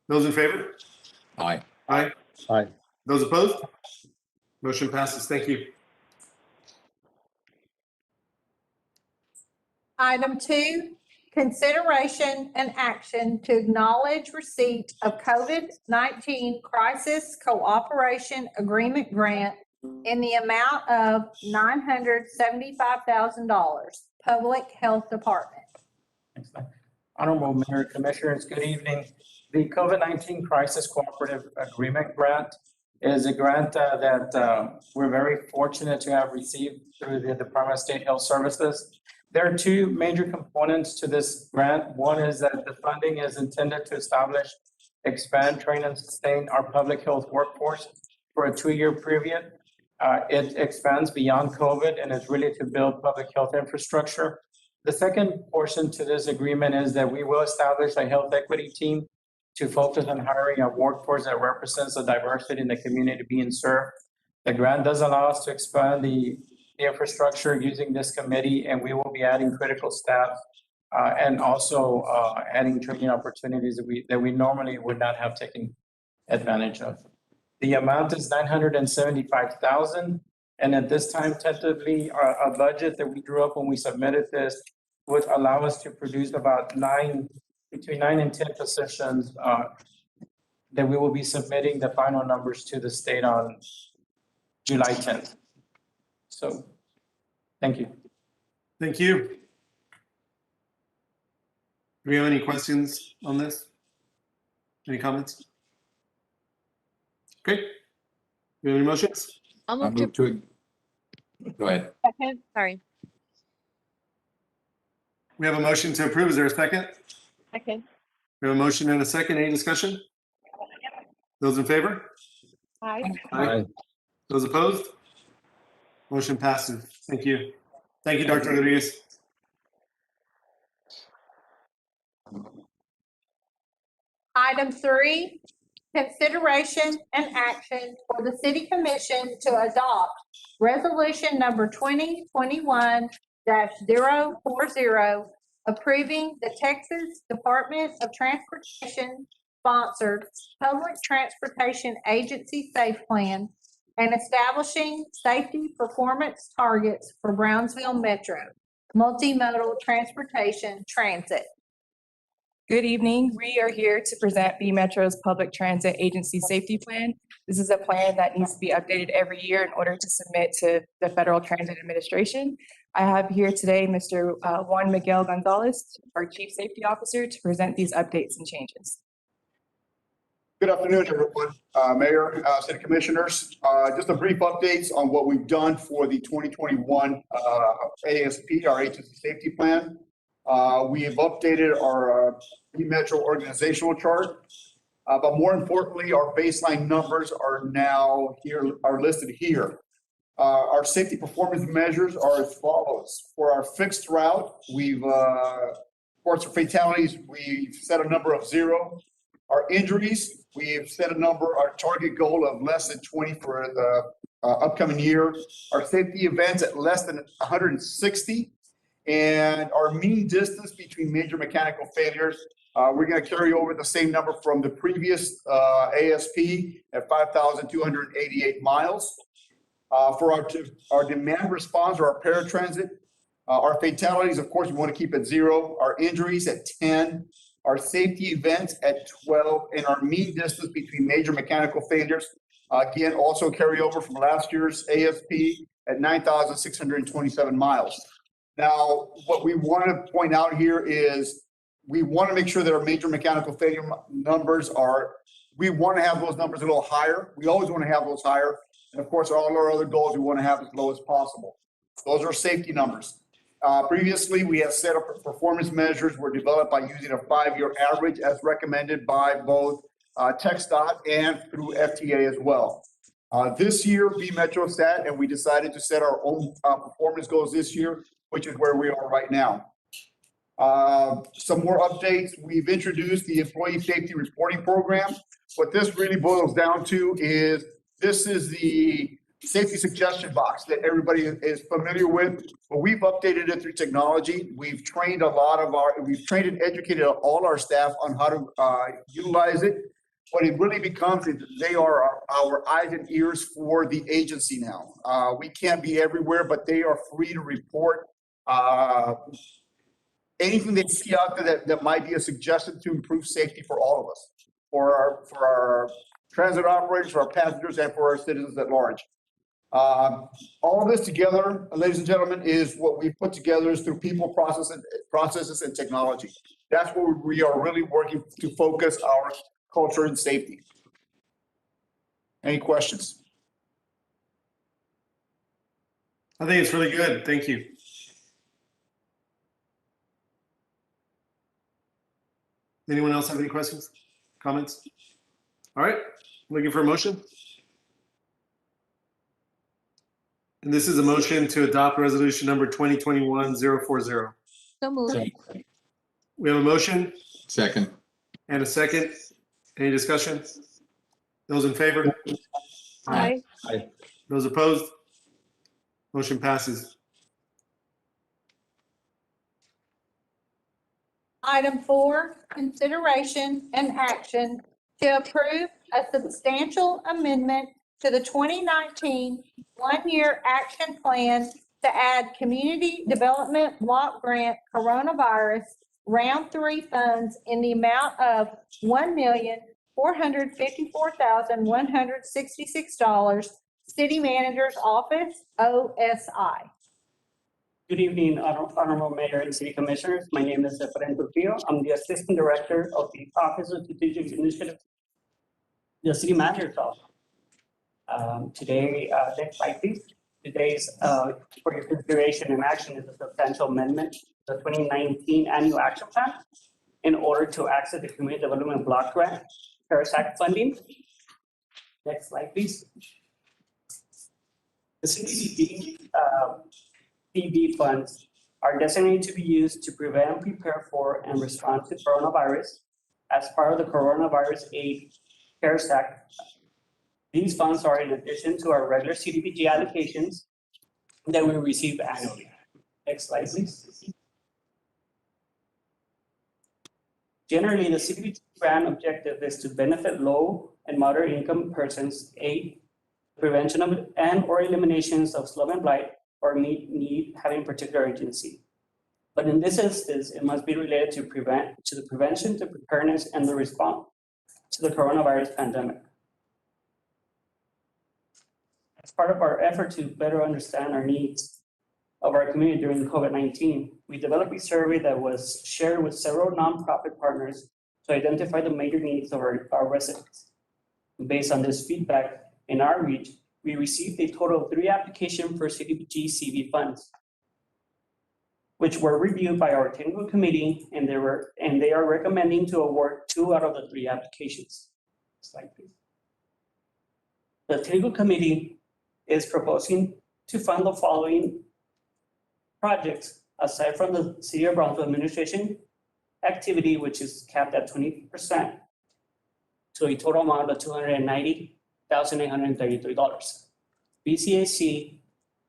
Those in favor? Aye. Aye. Aye. Those opposed? Motion passes. Thank you. Item 2, consideration and action to acknowledge receipt of COVID-19 Crisis Cooperation Agreement Grant in the amount of $975,000, Public Health Department. Next slide. Honorable Mayor, Commissioners, good evening. The COVID-19 Crisis Cooperative Agreement Grant is a grant that we're very fortunate to have received through the Department of State Health Services. There are two major components to this grant. One is that the funding is intended to establish, expand, train, and sustain our public health workforce for a 2-year period. It expands beyond COVID and it's really to build public health infrastructure. The second portion to this agreement is that we will establish a health equity team to focus on hiring a workforce that represents the diversity in the community being served. The grant does allow us to expand the infrastructure using this committee, and we will be adding critical staff and also adding training opportunities that we normally would not have taken advantage of. The amount is 975,000. And at this time, tentatively, our budget that we drew up when we submitted this would allow us to produce about between 9 and 10 positions that we will be submitting the final numbers to the state on July 10th. So, thank you. Thank you. Do we have any questions on this? Any comments? Okay. Do we have any motions? I'll I move to, move to it. Go ahead. second, sorry. We have a motion to approve. Is there a second? Second. We have a motion and a second. Any discussion? Those in favor? Aye. Aye. Those opposed? Motion passes. Thank you. Thank you, Dr. Rodriguez. Item 3, consideration and action for the city commission to adopt resolution number 2021-040, approving the Texas Department of Transportation sponsored Public Transportation Agency Safe Plan and establishing safety performance targets for Brownsville Metro multimodal transportation transit. Good evening. We are here to present B Metro's Public Transit Agency Safety Plan. This is a plan that needs to be updated every year in order to submit to the Federal Transit Administration. I have here today Mr. Juan Miguel Gonzalez, our Chief Safety Officer, to present these updates and changes. Good afternoon, everyone. Mayor, City Commissioners, just a brief updates on what we've done for the 2021 ASP, our Agency Safety Plan. We have updated our Metro organizational chart, but more importantly, our baseline numbers are now listed here. Our safety performance measures are as follows. For our fixed route, we've, for fatalities, we've set a number of 0. Our injuries, we've set a number, our target goal of less than 20 for the upcoming year. Our safety events at less than 160. And our mean distance between major mechanical failures, we're going to carry over the same number from the previous ASP at 5,288 miles. For our demand response or our paratransit, our fatalities, of course, we want to keep at 0. Our injuries at 10. Our safety events at 12. And our mean distance between major mechanical failures, again, also carry over from last year's ASP at 9,627 miles. Now, what we want to point out here is we want to make sure that our major mechanical failure numbers we want to have those numbers a little higher. We always want to have those higher. And of course, all our other goals, we want to have as low as possible. Those are safety numbers. Previously, we have set up performance measures were developed by using a 5-year average as recommended by both TxDOT and through FTA as well. This year, B Metro sat and we decided to set our own performance goals this year, which is where we are right now. Some more updates. We've introduced the Employee Safety Reporting Program. What this really boils down to is this is the safety suggestion box that everybody is familiar with, but we've updated it through technology. We've trained and educated all our staff on how to utilize it. What it really becomes is they are our eyes and ears for the agency now. We can't be everywhere, but they are free to report anything they see out there that might be a suggestion to improve safety for all of us, for our transit operators, for our passengers, and for our citizens at large. All of this together, ladies and gentlemen, is what we've put together is through people, processes, and technology. That's where we are really working to focus our culture and safety. Any questions? I think it's really good. Thank you. Anyone else have any questions, comments? All right, looking for a motion. And this is a motion to adopt resolution number 2021-040. So moved. We have a motion. Second. And a second. Any discussion? Those in favor? Aye. Aye. Those opposed? Motion passes. Item 4, consideration and action to approve a substantial amendment to the 2019 one-year action plan to add community development block grant coronavirus round 3 funds in the amount of $1,454,166, City Manager's Office, OSI. Good evening, Honorable Mayor and City Commissioners. My name is Efrain Trujillo. I'm the Assistant Director of the Office of Strategic Initiative, the City Manager's Office. Today, next slide, please. Today's for your consideration and action is a substantial amendment to the 2019 Annual Action Plan in order to access the Community Development Block Grant, CARES Act funding. Next slide, please. The CDBG funds are designated to be used to prevent, prepare for, and respond to coronavirus as part of the Coronavirus Aid CARES Act. These funds are in addition to our regular CDBG allocations that we receive annually. Next slide, please. Generally, the CDBG grant objective is to benefit low and moderate income persons, aid prevention of and/or eliminations of slum and blight, or meet need having particular urgency. But in this instance, it must be related to the prevention, the preparedness, and the response to the coronavirus pandemic. As part of our effort to better understand our needs of our community during COVID-19, we developed a survey that was shared with several nonprofit partners to identify the major needs of our residents. Based on this feedback in our reach, we received a total of 3 applications for CDBG CV funds, which were reviewed by our technical committee, and they are recommending to award 2 out of the 3 applications. Slide, please. The technical committee is proposing to fund the following projects aside from the City of Brownsville administration activity, which is capped at 20%, to a total amount of $290,833. BCAC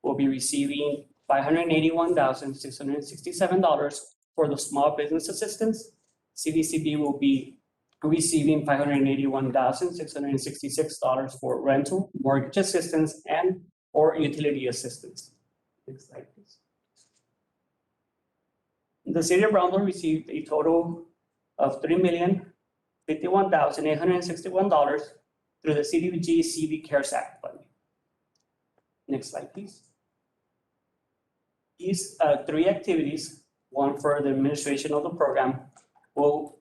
will be receiving $581,667 for the small business assistance. CDCB will be receiving $581,666 for rental, mortgage assistance, and or utility assistance. Next slide, please. The City of Brownsville received a total of $3,051,861 through the CDBG CV CARES Act funding. Next slide, please. These 3 activities, one for the administration of the program, will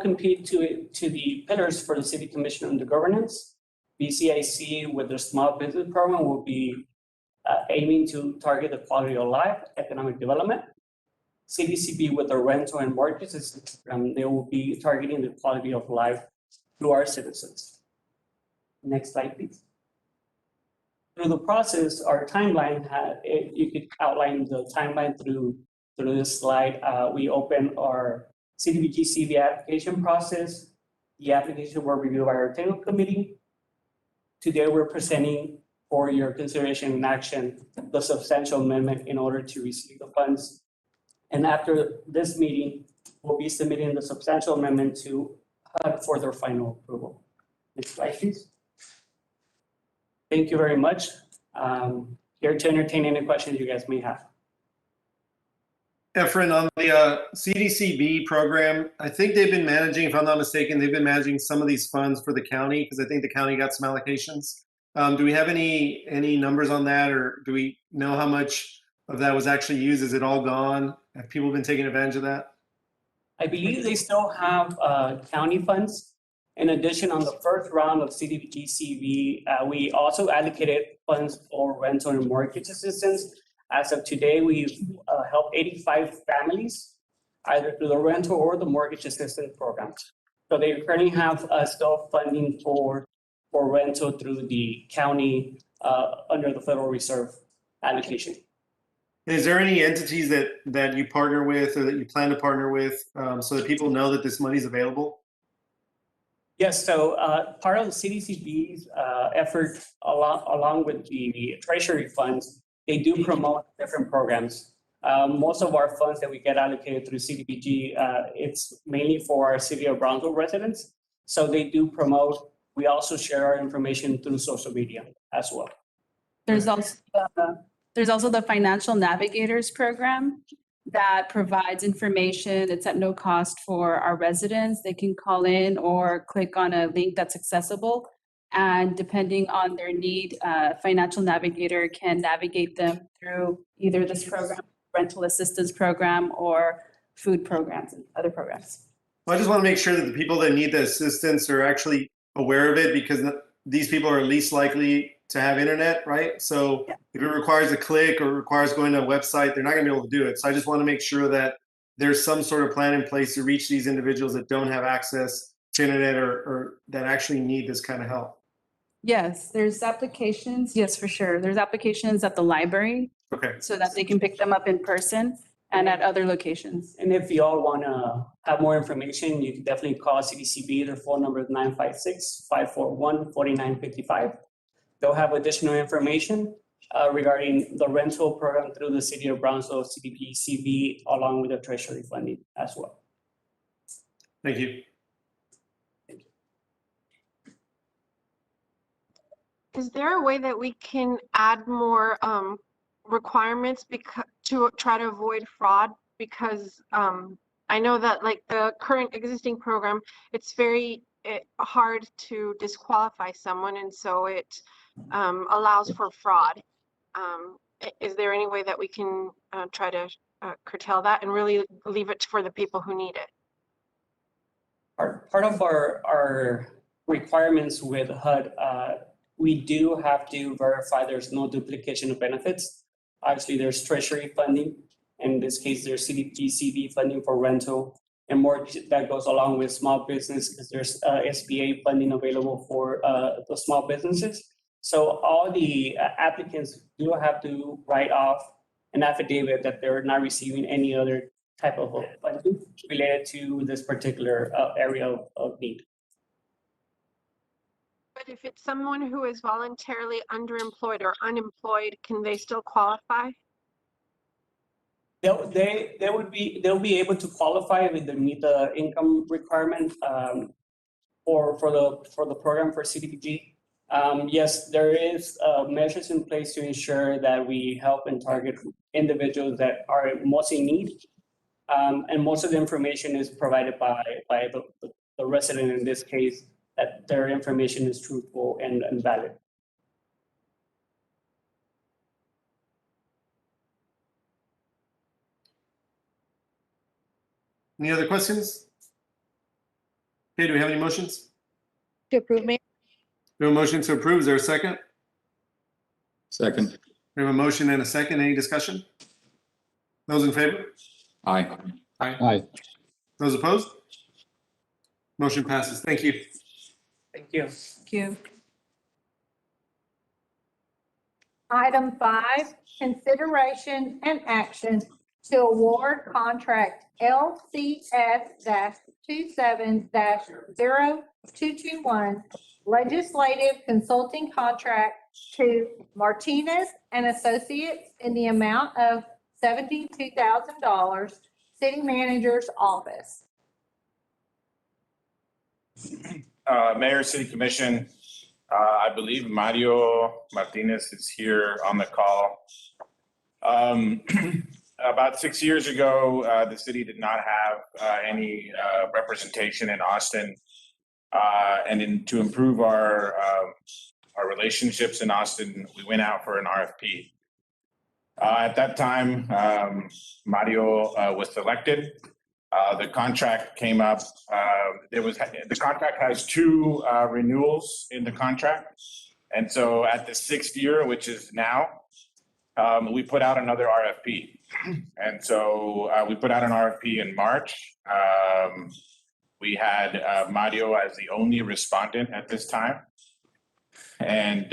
compete to the pillars for the City Commission under governance. BCIC with their small business program will be aiming to target the quality of life, economic development. CDCB with their rental and mortgage assistance program, they will be targeting the quality of life through our citizens. Next slide, please. Through the process, our timeline, you could outline the timeline through this slide. We open our CDBG CV application process. The application were reviewed by our technical committee. Today, we're presenting for your consideration and action the substantial amendment in order to receive the funds. And after this meeting, we'll be submitting the substantial amendment to HUD for their final approval. Next slide, please. Thank you very much. Here to entertain any questions you guys may have. Efren, on the CDCB program, I think they've been managing, if I'm not mistaken, they've been managing some of these funds for the county because I think the county got some allocations. Do we have any numbers on that, or do we know how much of that was actually used? Is it all gone? Have people been taking advantage of that? I believe they still have county funds. In addition, on the first round of CDBG CV, we also allocated funds for rental and mortgage assistance. As of today, we've helped 85 families, either through the rental or the mortgage assistance programs. So they currently have still funding for rental through the county under the Federal Reserve allocation. Is there any entities that you partner with or that you plan to partner with so that people know that this money is available? Yes, so part of the CDCB's effort along with the Treasury funds, they do promote different programs. Most of our funds that we get allocated through CDBG, it's mainly for our City of Brownsville residents. So they do promote. We also share our information through social media as well. There's also the Financial Navigators Program that provides information. It's at no cost for our residents. They can call in or click on a link that's accessible. And depending on their need, Financial Navigator can navigate them through either this program, rental assistance program, or food programs and other programs. I just want to make sure that the people that need the assistance are actually aware of it, because these people are least likely to have internet, right? So if it requires a click or requires going to a website, they're not going to be able to do it. So I just want to make sure that there's some sort of plan in place to reach these individuals that don't have access to internet or that actually need this kind of help. Yes, there's applications. Yes, for sure. There's applications at the library. Okay. So that they can pick them up in person and at other locations. And if you all want to have more information, you can definitely call CDCB. Their phone number is 956-541-4955. They'll have additional information regarding the rental program through the City of Brownsville, CDP, CV, along with the Treasury funding as well. Thank you. Is there a way that we can add more requirements to try to avoid fraud? Because I know that like the current existing program, it's very hard to disqualify someone, and so it allows for fraud. Is there any way that we can try to curtail that and really leave it for the people who need it? Part of our requirements with HUD, we do have to verify there's no duplication of benefits. Obviously, there's Treasury funding. In this case, there's CDP, CV funding for rental, and more that goes along with small business because there's SBA funding available for the small businesses. So all the applicants do have to write off an affidavit that they're not receiving any other type of funding related to this particular area of need. But if it's someone who is voluntarily underemployed or unemployed, can they still qualify? They'll be able to qualify if they meet the income requirement for the program for CDPG. Yes, there is measures in place to ensure that we help and target individuals that are most in need. And most of the information is provided by the resident in this case, that their information is truthful and valid. Any other questions? Okay, do we have any motions? To approve, Mayor. We have a motion to approve. Is there a second? Second. We have a motion and a second. Any discussion? Those in favor? Aye. Aye. Aye. Those opposed? Motion passes. Thank you. Thank you. Thank you. Item 5, consideration and action to award contract LCS-27-0221 legislative consulting contract to Martinez and Associates in the amount of $72,000, City Manager's Office. Mayor, City Commission, I believe Mario Martinez is here on the call. About 6 years ago, the city did not have any representation in Austin. And to improve our relationships in Austin, we went out for an RFP. At that time, Mario was selected. The contract came up. The contract has 2 renewals in the contract. And so at the 6th year, which is now, we put out another RFP. And so we put out an RFP in March. We had Mario as the only respondent at this time. And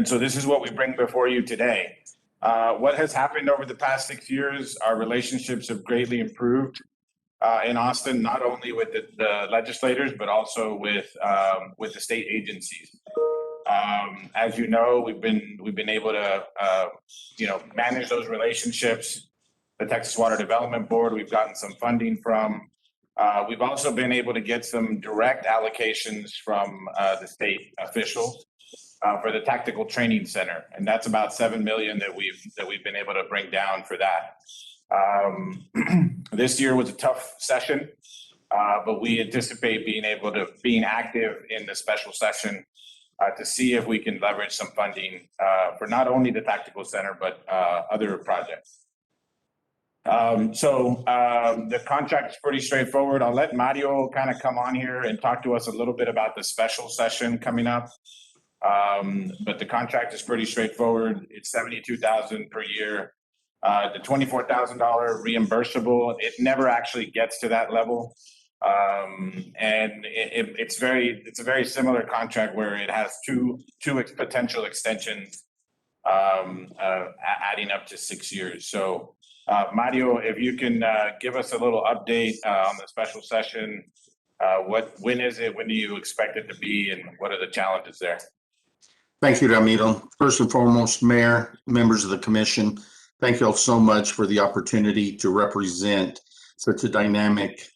so this is what we bring before you today. What has happened over the past 6 years, our relationships have greatly improved in Austin, not only with the legislators, but also with the state agencies. As you know, we've been able to manage those relationships. The Texas Water Development Board, we've gotten some funding from. We've also been able to get some direct allocations from the state officials for the tactical training center, and that's about 7 million that we've been able to bring down for that. This year was a tough session, but we anticipate being active in the special session to see if we can leverage some funding for not only the tactical center, but other projects. The contract is pretty straightforward. I'll let Mario kind of come on here and talk to us a little bit about the special session coming up. But the contract is pretty straightforward. It's $72,000 per year. The $24,000 reimbursable, it never actually gets to that level. It's a very similar contract where it has two potential extensions, adding up to 6 years. So, Mario, if you can give us a little update on the special session, when is it? When do you expect it to be, and what are the challenges there? Thank you, Ramiro. First and foremost, Mayor, members of the commission, thank you all so much for the opportunity to represent such a dynamic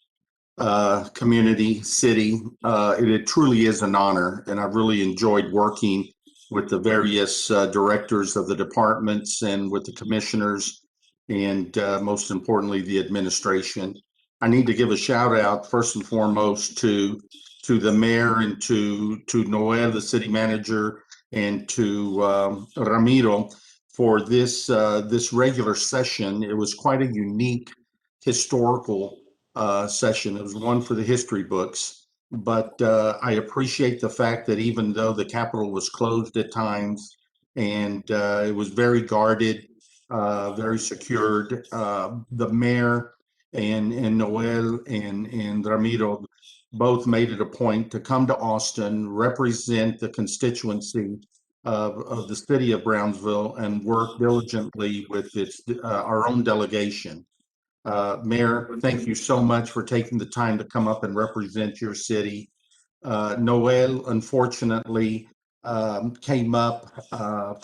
community, city. It truly is an honor, and I've really enjoyed working with the various directors of the departments and with the commissioners, and most importantly, the administration. I need to give a shout out first and foremost to the mayor and to Noel, the city manager, and to Ramiro for this regular session. It was quite a unique historical session. It was one for the history books, but I appreciate the fact that even though the Capitol was closed at times and it was very guarded, very secured, the mayor and Noel and Ramiro both made it a point to come to Austin, represent the constituency of the city of Brownsville, and work diligently with our own delegation. Mayor, thank you so much for taking the time to come up and represent your city. Noel, unfortunately, came up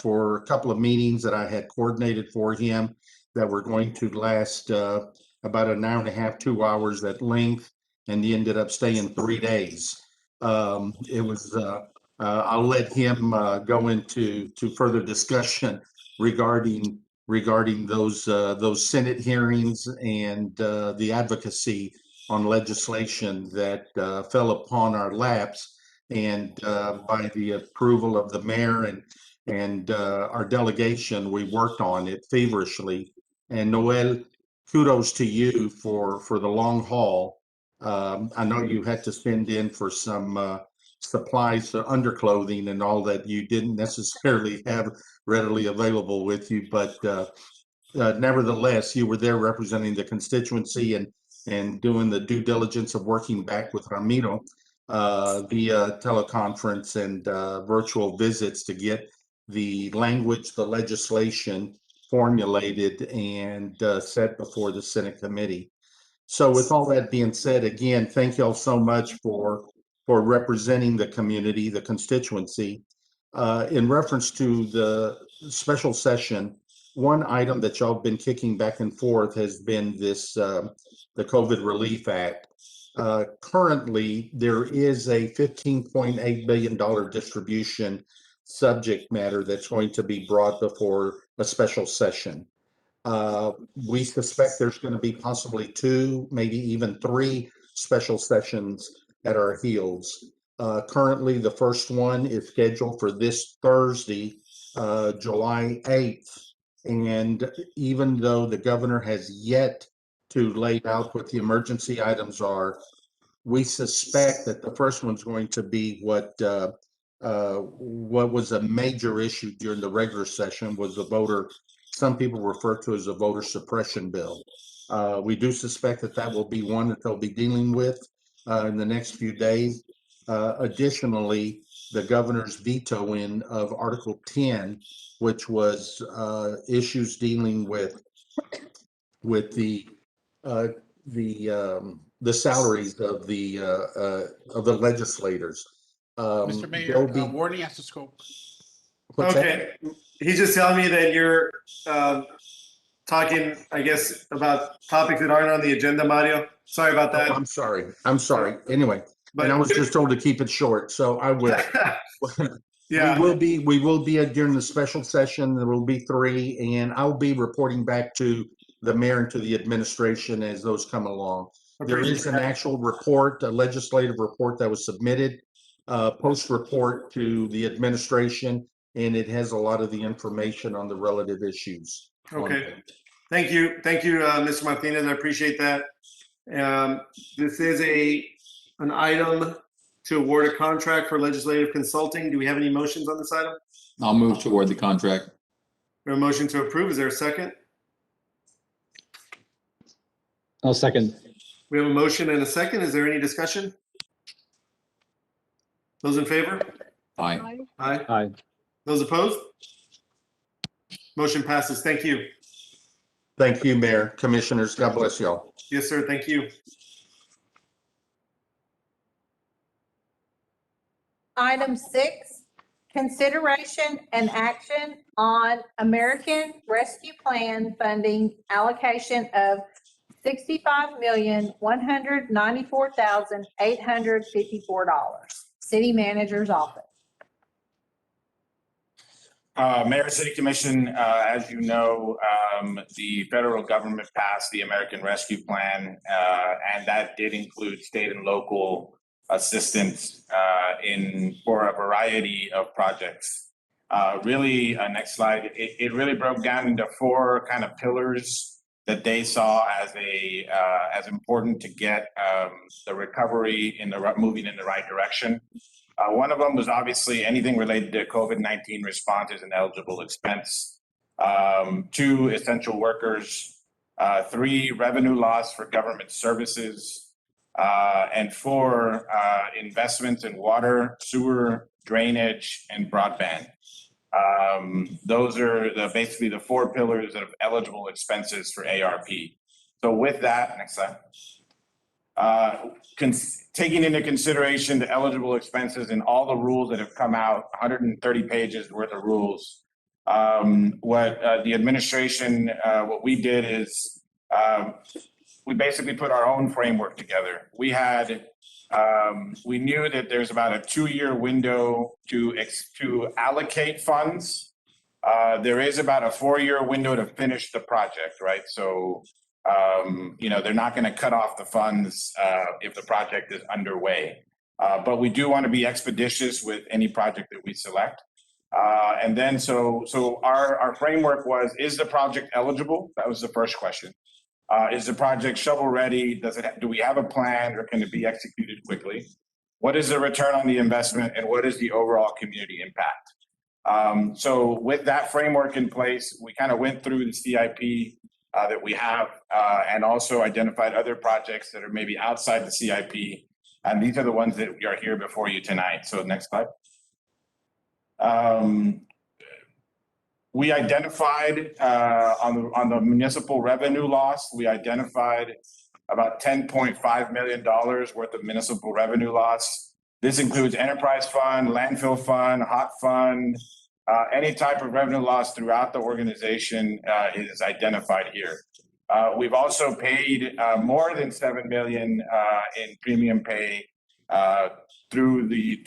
for a couple of meetings that I had coordinated for him that were going to last about an hour and a half, 2 hours at length, and he ended up staying 3 days. I'll let him go into further discussion regarding those Senate hearings and the advocacy on legislation that fell upon our laps, and by the approval of the mayor and our delegation, we worked on it feverishly. And Noel, kudos to you for the long haul. I know you had to send in for some supplies, underclothing and all that you didn't necessarily have readily available with you, but nevertheless, you were there representing the constituency and doing the due diligence of working back with Ramiro via teleconference and virtual visits to get the language, the legislation formulated and set before the Senate committee. So with all that being said, again, thank you all so much for representing the community, the constituency. In reference to the special session, one item that y'all have been kicking back and forth has been this, the COVID Relief Act. Currently, there is a $15.8 billion distribution subject matter that's going to be brought before a special session. We suspect there's going to be possibly 2, maybe even 3 special sessions at our heels. Currently, the first one is scheduled for this Thursday, July 8th. And even though the governor has yet to lay out what the emergency items are, we suspect that the first one's going to be what was a major issue during the regular session was the voter, some people refer to as a voter suppression bill. We do suspect that will be one that they'll be dealing with in the next few days. Additionally, the governor's vetoing of Article 10, which was issues dealing with the salaries of the legislators. Mr. Mayor, warning has to scope. Okay, he's just telling me that you're talking, I guess, about topics that aren't on the agenda, Mario. Sorry about that. I'm sorry. I'm sorry. Anyway, and I was just told to keep it short, so I will. Yeah. We will be during the special session. There will be 3, and I'll be reporting back to the mayor and to the administration as those come along. There is an actual report, a legislative report that was submitted, post report to the administration, and it has a lot of the information on the relative issues. Okay. Thank you. Thank you, Mr. Martinez. I appreciate that. This is an item to award a contract for legislative consulting. Do we have any motions on this item? I'll move toward the contract. We have a motion to approve. Is there a second? I'll second. We have a motion and a second. Is there any discussion? Those in favor? Aye. Aye. Aye. Those opposed? Motion passes. Thank you. Thank you, Mayor, Commissioners. God bless y'all. Yes, sir. Thank you. Item 6, consideration and action on American Rescue Plan funding allocation of $65,194,854. City Manager's Office. Mayor, City Commission, as you know, the federal government passed the American Rescue Plan, and that did include state and local assistance for a variety of projects. Really, next slide, it really broke down into 4 kind of pillars that they saw as important to get the recovery moving in the right direction. One of them was obviously anything related to COVID-19 responses and eligible expense. 2, essential workers. 3, revenue loss for government services. And 4, investments in water, sewer, drainage, and broadband. Those are basically the 4 pillars of eligible expenses for ARP. So with that, next slide. Taking into consideration the eligible expenses and all the rules that have come out, 130 pages worth of rules. What the administration, what we did is we basically put our own framework together. We knew that there's about a 2-year window to allocate funds. There is about a 4-year window to finish the project, right? So they're not going to cut off the funds if the project is underway. But we do want to be expeditious with any project that we select. And then so our framework was, is the project eligible? That was the first question. Is the project shovel ready? Do we have a plan, or can it be executed quickly? What is the return on the investment, and what is the overall community impact? So with that framework in place, we kind of went through the CIP that we have, and also identified other projects that are maybe outside the CIP. And these are the ones that are here before you tonight. So next slide. We identified on the municipal revenue loss, we identified about $10.5 million worth of municipal revenue loss. This includes enterprise fund, landfill fund, hot fund, any type of revenue loss throughout the organization is identified here. We've also paid more than $7 million in premium pay through the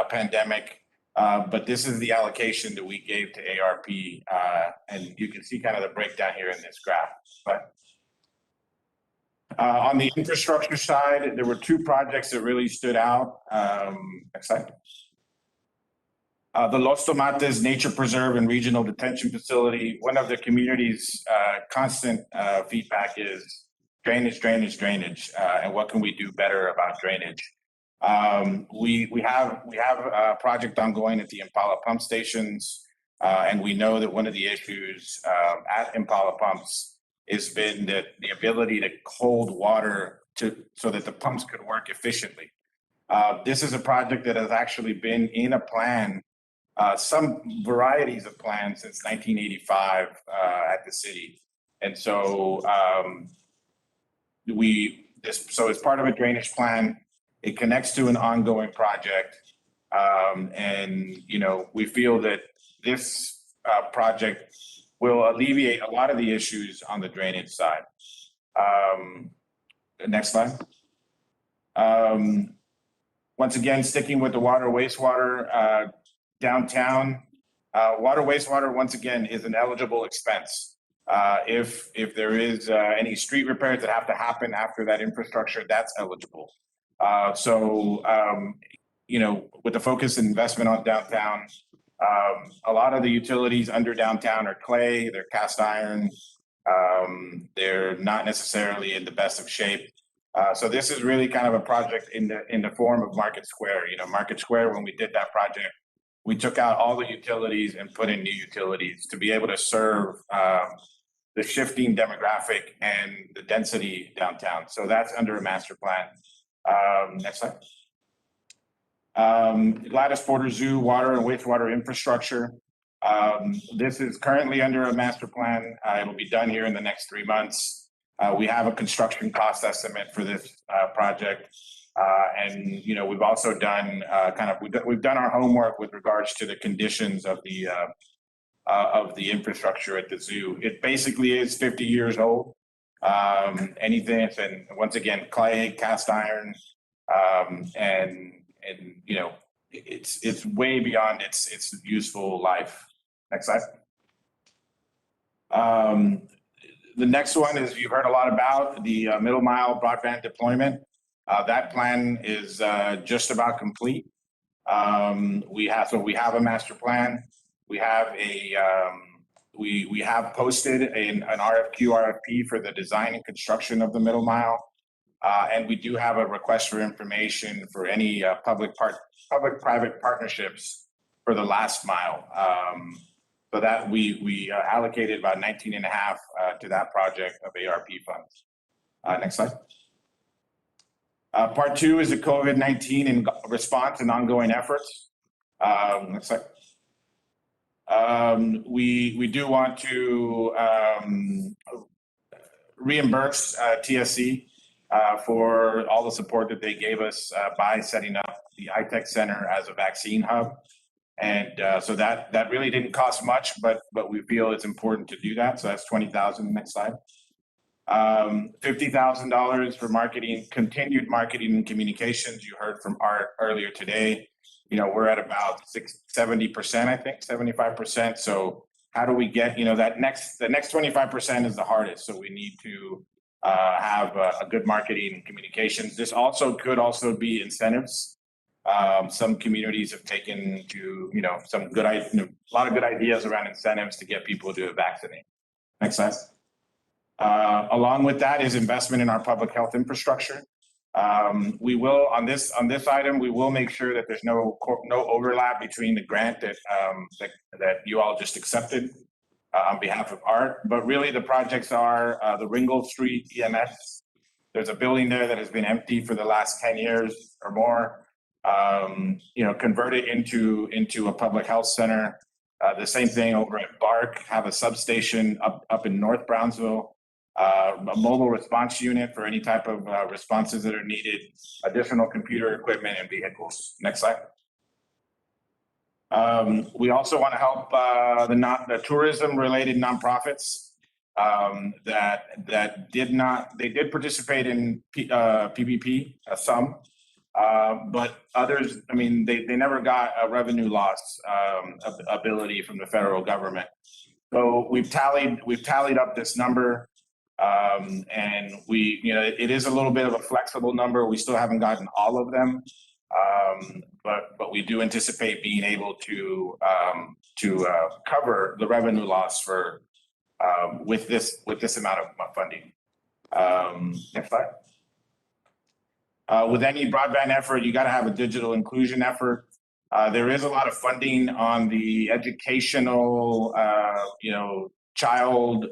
pandemic. But this is the allocation that we gave to ARP, and you can see kind of the breakdown here in this graph. But on the infrastructure side, there were 2 projects that really stood out. Next slide. The Los Tomates Nature Preserve and Regional Detention Facility. One of the community's constant feedback is drainage, drainage, drainage, and what can we do better about drainage? We have a project ongoing at the Impala pump stations, and we know that one of the issues at Impala pumps has been that the ability to hold water so that the pumps could work efficiently. This is a project that has actually been in a plan, some varieties of plans since 1985 at the city, and so so as part of a drainage plan. It connects to an ongoing project, and we feel that this project will alleviate a lot of the issues on the drainage side. Next slide. Once again, sticking with the water wastewater downtown, water wastewater once again is an eligible expense. If there is any street repairs that have to happen after that infrastructure, that's eligible. You know, with the focus and investment on downtown, a lot of the utilities under downtown are clay, they're cast iron, they're not necessarily in the best of shape. So this is really kind of a project in the form of Market Square. You know, Market Square, when we did that project, we took out all the utilities and put in new utilities to be able to serve the shifting demographic and the density downtown. So that's under a master plan. Next slide. Gladys Porter Zoo water and wastewater infrastructure. This is currently under a master plan. It'll be done here in the next 3 months. We have a construction cost estimate for this project. And, you know, we've also done we've done our homework with regards to the conditions of the infrastructure at the zoo. It basically is 50 years old. Anything, and once again, clay, cast iron, and you know, it's way beyond its useful life. Next slide. The next one is, you've heard a lot about the middle mile broadband deployment. That plan is just about complete. We have a master plan. We have we have posted an RFP for the design and construction of the middle mile. And we do have a request for information for any public-private partnerships for the last mile. So that we allocated about 19.5 to that project of ARP funds. Next slide. Part 2 is the COVID-19 and response and ongoing efforts. Next slide. We do want to reimburse TSC for all the support that they gave us by setting up the iTech Center as a vaccine hub. And so that really didn't cost much, but we feel it's important to do that. So that's $20,000. Next slide. $50,000 for marketing, continued marketing and communications. You heard from Art earlier today. You know, we're at about 70%, I think, 75%. So how do we get, you know, the next 25% is the hardest. So we need to have a good marketing and communications. This could also be incentives. Some communities have taken to, you know, a lot of good ideas around incentives to get people to vaccinate. Next slide. Along with that is investment in our public health infrastructure. We will, on this item, we will make sure that there's no overlap between the grant that you all just accepted on behalf of Art. But really the projects are the Ringgold Street EMS. There's a building there that has been empty for the last 10 years or more. You know, convert it into a public health center. The same thing over at Bark, have a substation up in North Brownsville, a mobile response unit for any type of responses that are needed, additional computer equipment and vehicles. Next slide. We also want to help the tourism-related nonprofits that did participate in PPP, some. But others, I mean, they never got a revenue loss ability from the federal government. So we've tallied up this number, and you know, it is a little bit of a flexible number. We still haven't gotten all of them, but we do anticipate being able to cover the revenue loss for with this amount of funding. Next slide. With any broadband effort, you got to have a digital inclusion effort. There is a lot of funding on the educational, you know, child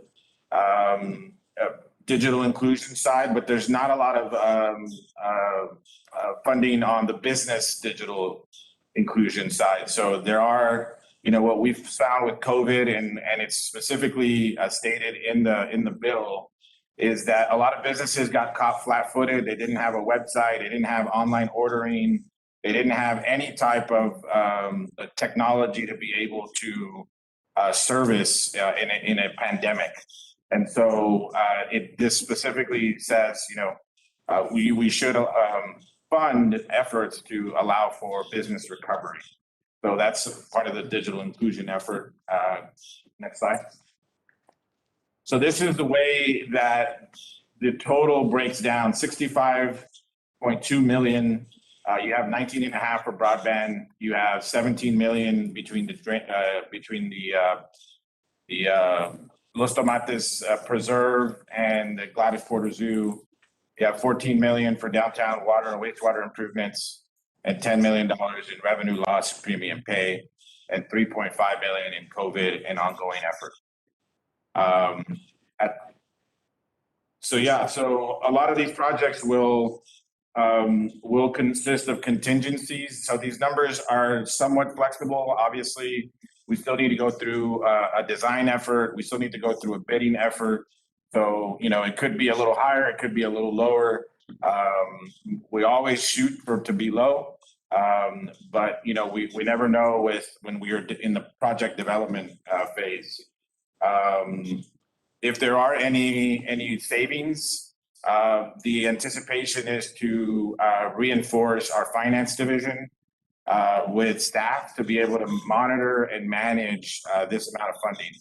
digital inclusion side, but there's not a lot of funding on the business digital inclusion side. So there are, you know, what we've found with COVID, and it's specifically stated in the bill, is that a lot of businesses got caught flat-footed. They didn't have a website. They didn't have online ordering. They didn't have any type of technology to be able to service in a pandemic. And so this specifically says, we should fund efforts to allow for business recovery. So that's part of the digital inclusion effort. Next slide. So this is the way that the total breaks down: 65.2 million. You have 19.5 for broadband. You have 17 million between the Los Tomates Preserve and the Gladys Porter Zoo. You have 14 million for downtown water and wastewater improvements, and $10 million in revenue loss premium pay, and 3.5 million in COVID and ongoing effort. So a lot of these projects will consist of contingencies. So these numbers are somewhat flexible. Obviously, we still need to go through a design effort. We still need to go through a bidding effort. So, it could be a little higher, it could be a little lower. We always shoot to be low. But we never know when we are in the project development phase. If there are any savings, the anticipation is to reinforce our finance division with staff to be able to monitor and manage this amount of funding.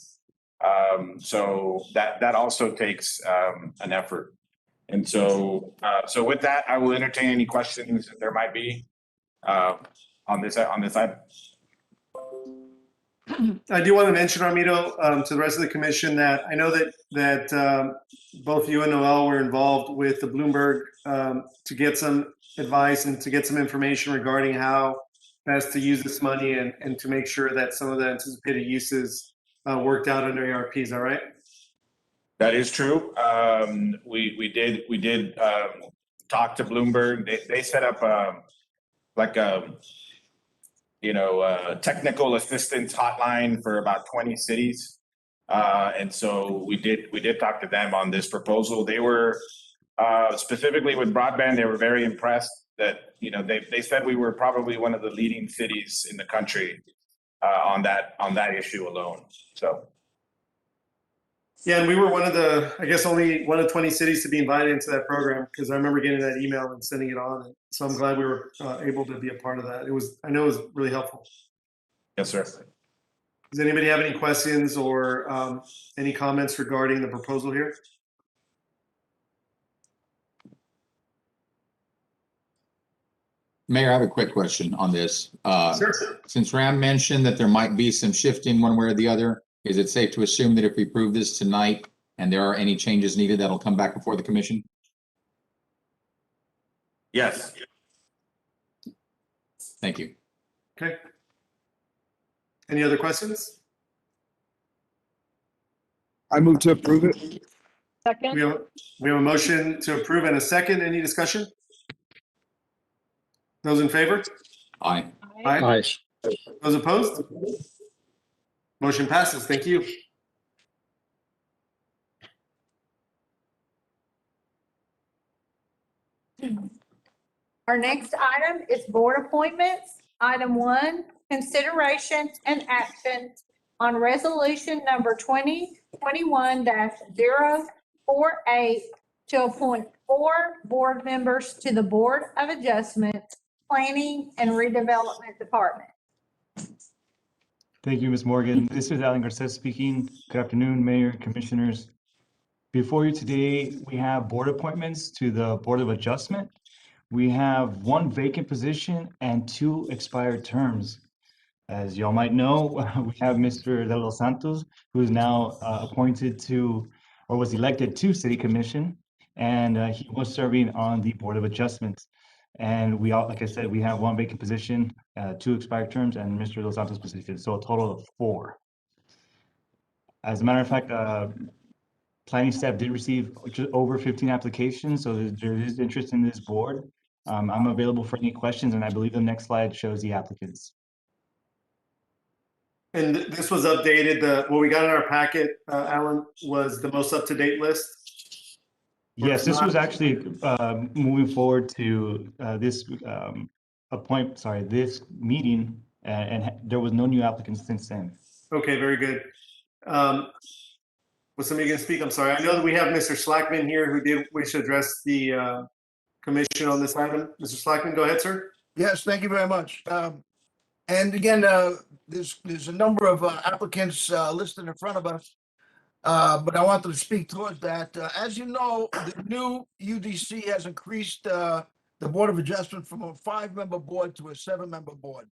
So that also takes an effort. And so with that, I will entertain any questions that there might be on this side. I do want to mention, Ramiro, to the rest of the commission that I know that both you and Noel were involved with the Bloomberg to get some advice and to get some information regarding how best to use this money and to make sure that some of the anticipated uses worked out under ARP. Is that right? That is true. We did talk to Bloomberg. They set up technical assistance hotline for about 20 cities. And so we did talk to them on this proposal. They were specifically with broadband, they were very impressed that, they said we were probably one of the leading cities in the country on that issue alone. So. Yeah, and we were only one of 20 cities to be invited into that program, because I remember getting that email and sending it on. And so I'm glad we were able to be a part of that. I know it was really helpful. Yes, sir. Does anybody have any questions or any comments regarding the proposal here? Mayor, I have a quick question on this. Sure. Since Ram mentioned that there might be some shifting one way or the other, is it safe to assume that if we approve this tonight and there are any changes needed, that'll come back before the commission? Yes. Thank you. Okay. Any other questions? I move to approve it. Second. We have a motion to approve and a second. Any discussion? Those in favor? Aye. Aye. Those opposed? Motion passes. Thank you. Our next item is board appointments. Item 1, consideration and action on resolution number 2021-048 to appoint 4 board members to the Board of Adjustment, Planning and Redevelopment Department. Thank you, Ms. Morgan. This is Alan Garcia speaking. Good afternoon, Mayor, Commissioners. Before you today, we have board appointments to the Board of Adjustment. We have 1 vacant position and 2 expired terms. As y'all might know, we have Mr. De Los Santos, who is now appointed to, or was elected to City Commission, and he was serving on the Board of Adjustment. And we all, like I said, we have 1 vacant position, 2 expired terms, and Mr. De Los Santos position, so a total of 4. As a matter of fact, planning staff did receive just over 15 applications, so there is interest in this board. I'm available for any questions, and I believe the next slide shows the applicants. And this was updated. What we got in our packet, Alan, was the most up-to-date list. Yes, this was actually moving forward to this meeting, and there was no new applicants since then. Okay, very good. Was somebody going to speak? I'm sorry. I know that we have Mr. Slackman here who did wish to address the commission on this item. Mr. Slackman, go ahead, sir. Yes, thank you very much. And again, there's a number of applicants listed in front of us. But I wanted to speak towards that. As you know, the new UDC has increased the Board of Adjustment from a 5-member board to a 7-member board.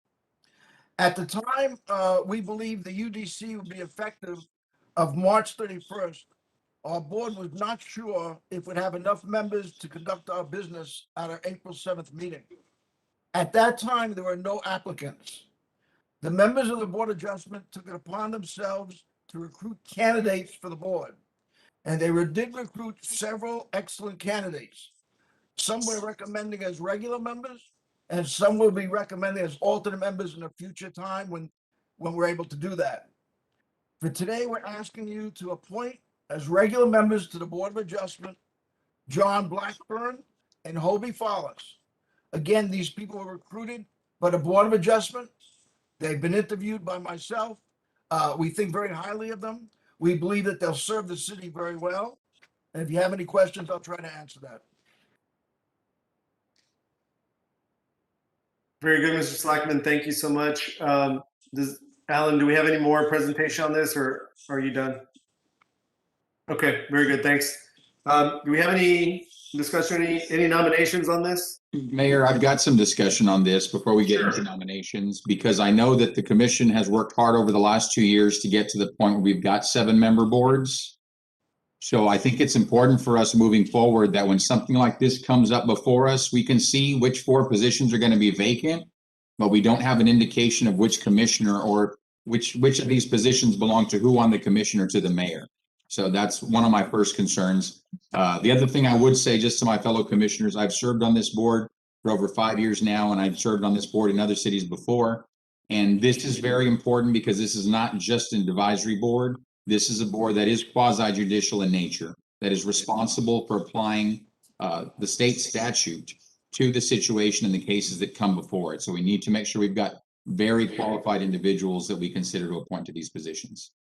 At the time, we believe the UDC would be effective of March 31st. Our board was not sure if we'd have enough members to conduct our business at our April 7th meeting. At that time, there were no applicants. The members of the Board of Adjustment took it upon themselves to recruit candidates for the board. And they did recruit several excellent candidates. Some we're recommending as regular members, and some will be recommended as alternate members in a future time when we're able to do that. For today, we're asking you to appoint as regular members to the Board of Adjustment, John Blackburn and Hobie Follis. Again, these people were recruited by the Board of Adjustment. They've been interviewed by myself. We think very highly of them. We believe that they'll serve the city very well. And if you have any questions, I'll try to answer that. Very good, Mr. Slackman. Thank you so much. Alan, do we have any more presentation on this, or are you done? Okay, very good. Thanks. Do we have any discussion, any nominations on this? Mayor, I've got some discussion on this before we get into nominations, because I know that the commission has worked hard over the last 2 years to get to the point where we've got 7-member boards. So I think it's important for us moving forward that when something like this comes up before us, we can see which 4 positions are going to be vacant, but we don't have an indication of which commissioner or which of these positions belong to who on the commission or to the mayor. So that's one of my first concerns. The other thing I would say just to my fellow commissioners, I've served on this board for over 5 years now, and I've served on this board in other cities before. And this is very important because this is not just an advisory board. This is a board that is quasi-judicial in nature, that is responsible for applying the state statute to the situation and the cases that come before it. So we need to make sure we've got very qualified individuals that we consider to appoint to these positions.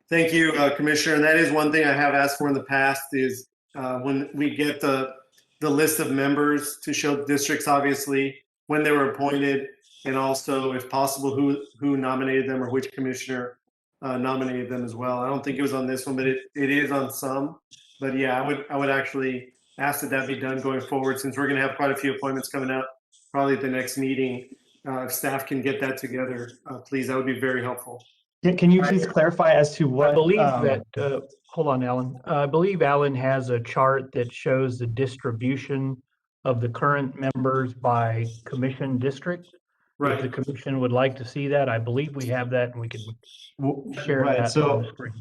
Thank you, Commissioner. And that is one thing I have asked for in the past is when we get the list of members to show districts, obviously, when they were appointed, and also, if possible, who nominated them or which commissioner nominated them as well. I don't think it was on this one, but it is on some. But yeah, I would actually ask that be done going forward, since we're going to have quite a few appointments coming up, probably at the next meeting. If staff can get that together, please, that would be very helpful. Can you please clarify as to what? I believe that, hold on, Alan. I believe Alan has a chart that shows the distribution of the current members by commission district. Right. If the commission would like to see that, I believe we have that, and we can share Right, that so- on the screen.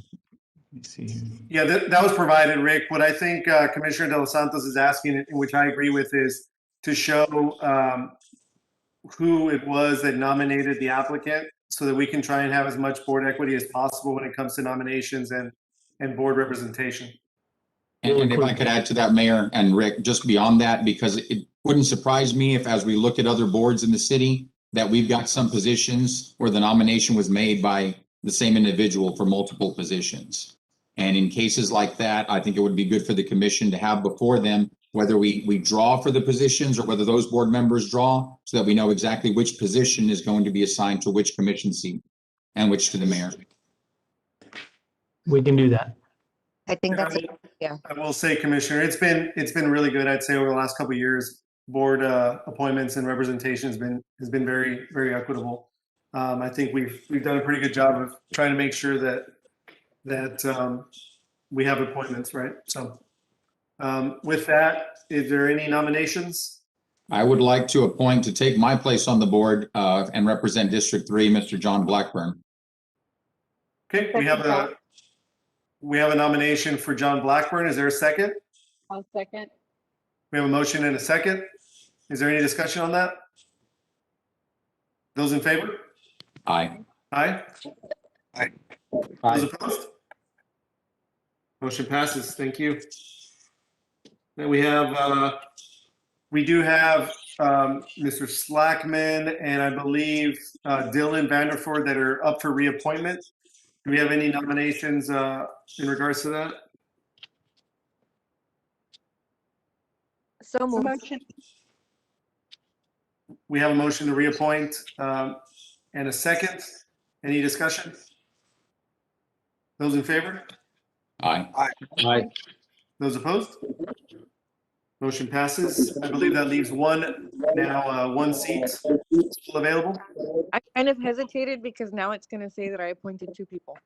Let me see here. Yeah, that was provided, Rick. What I think Commissioner De Los Santos is asking, and which I agree with, is to show who it was that nominated the applicant, so that we can try and have as much board equity as possible when it comes to nominations and board representation. And if I could add to that, Mayor and Rick, just beyond that, because it wouldn't surprise me if, as we look at other boards in the city, that we've got some positions where the nomination was made by the same individual for multiple positions. And in cases like that, I think it would be good for the commission to have before them whether we draw for the positions or whether those board members draw, so that we know exactly which position is going to be assigned to which commission seat and which to the mayor. We can do that. I think that's, yeah. I will say, Commissioner, it's been really good. I'd say over the last couple of years, board appointments and representation has been very, very equitable. I think we've done a pretty good job of trying to make sure that we have appointments, right? So with that, is there any nominations? I would like to appoint to take my place on the board and represent District 3, Mr. John Blackburn. Okay, we have a nomination for John Blackburn. Is there a second? I'll second. We have a motion and a second. Is there any discussion on that? Those in favor? Aye. Aye. Aye. Those opposed? Motion passes. Thank you. Then we do have Mr. Slackman, and I believe Dylan Vanderford that are up for reappointment. Do we have any nominations in regards to that? So moved. Motion. We have a motion to reappoint and a second. Any discussion? Those in favor? Aye. Aye. Those opposed? Motion passes. I believe that leaves one seat still available. I kind of hesitated because now it's going to say that I appointed 2 people.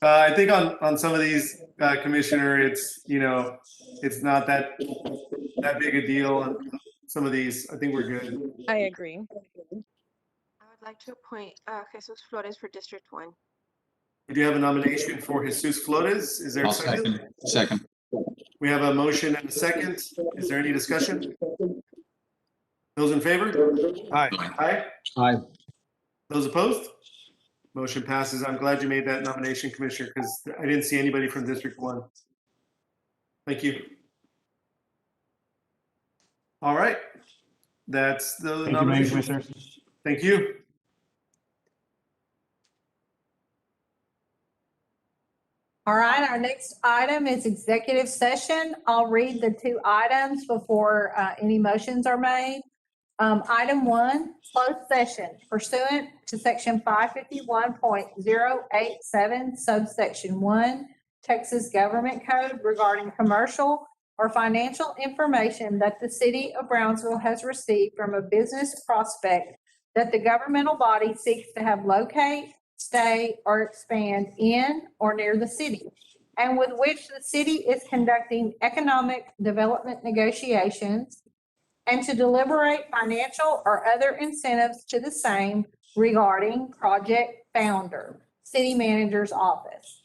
I think on some of these, Commissioner, it's not that big a deal. On some of these, I think we're good. I agree. I would like to appoint Jesus Flores for District 1. We do have a nomination for Jesus Flores. Is there a I'll second? second. We have a motion and a second. Is there any discussion? Those in favor? Aye. Aye. Aye. Those opposed? Motion passes. I'm glad you made that nomination, Commissioner, because I didn't see anybody from District 1. Thank you. All right. That's the Thank you, Mayor and nomination. Commissioners. Thank you. All right, our next item is executive session. I'll read the 2 items before any motions are made. Item 1, closed session pursuant to section 551.087 subsection 1 Texas Government Code regarding commercial or financial information that the city of Brownsville has received from a business prospect that the governmental body seeks to have locate, stay, or expand in or near the city, and with which the city is conducting economic development negotiations, and to deliberate financial or other incentives to the same regarding project founder, city manager's office.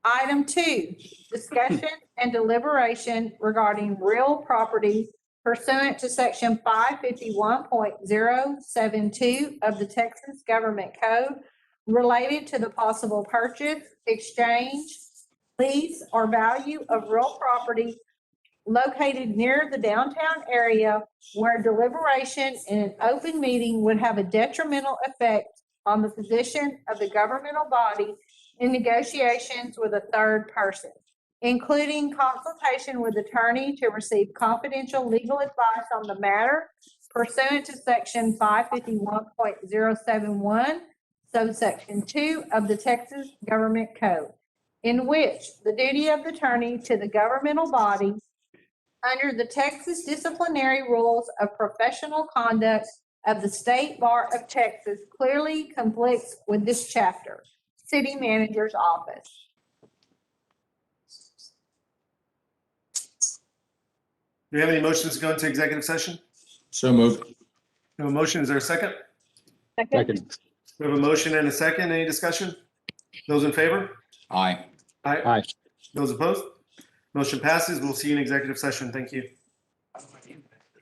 Item 2, discussion and deliberation regarding real property pursuant to section 551.072 of the Texas Government Code related to the possible purchase, exchange, lease, or value of real property located near the downtown area where deliberation in an open meeting would have a detrimental effect on the position of the governmental body in negotiations with a third person, including consultation with attorney to receive confidential legal advice on the matter pursuant to section 551.071, subsection 2 of the Texas Government Code, in which the duty of the attorney to the governmental body under the Texas disciplinary rules of professional conduct of the State Bar of Texas clearly conflicts with this chapter. City Manager's Office. Do we have any motions to go into executive session? So moved. We have a motion. Is there a second? Second. We have a motion and a second. Any discussion? Those in favor? Aye. Aye. Aye. Those opposed? Motion passes. We'll see you in executive session. Thank you.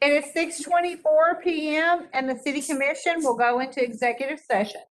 It is 6:24 PM and the City Commission will go into executive session.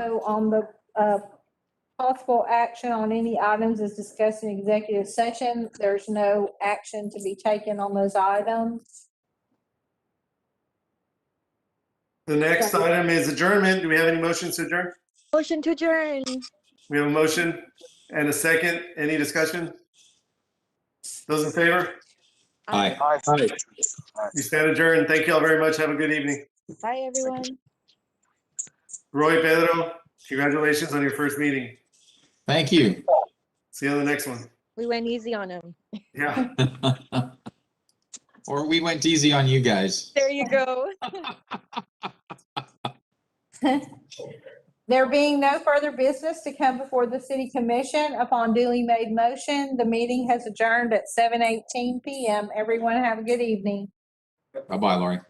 So on the possible action on any items as discussed in executive session, there's no action to be taken on those items. The next item is adjournment. Do we have any motions to adjourn? Motion to adjourn. We have a motion and a second. Any discussion? Those in favor? Aye. We stand adjourned. Thank you all very much. Have a good evening. Bye, everyone. Roy, Pedro, congratulations on your first meeting. Thank you. See you on the next one. We went easy on him. Yeah. Or we went easy on you guys. There you go. There being no further business to come before the city commission, upon duly made motion, the meeting has adjourned at 7:18 PM. Everyone have a good evening. Bye-bye, Lori.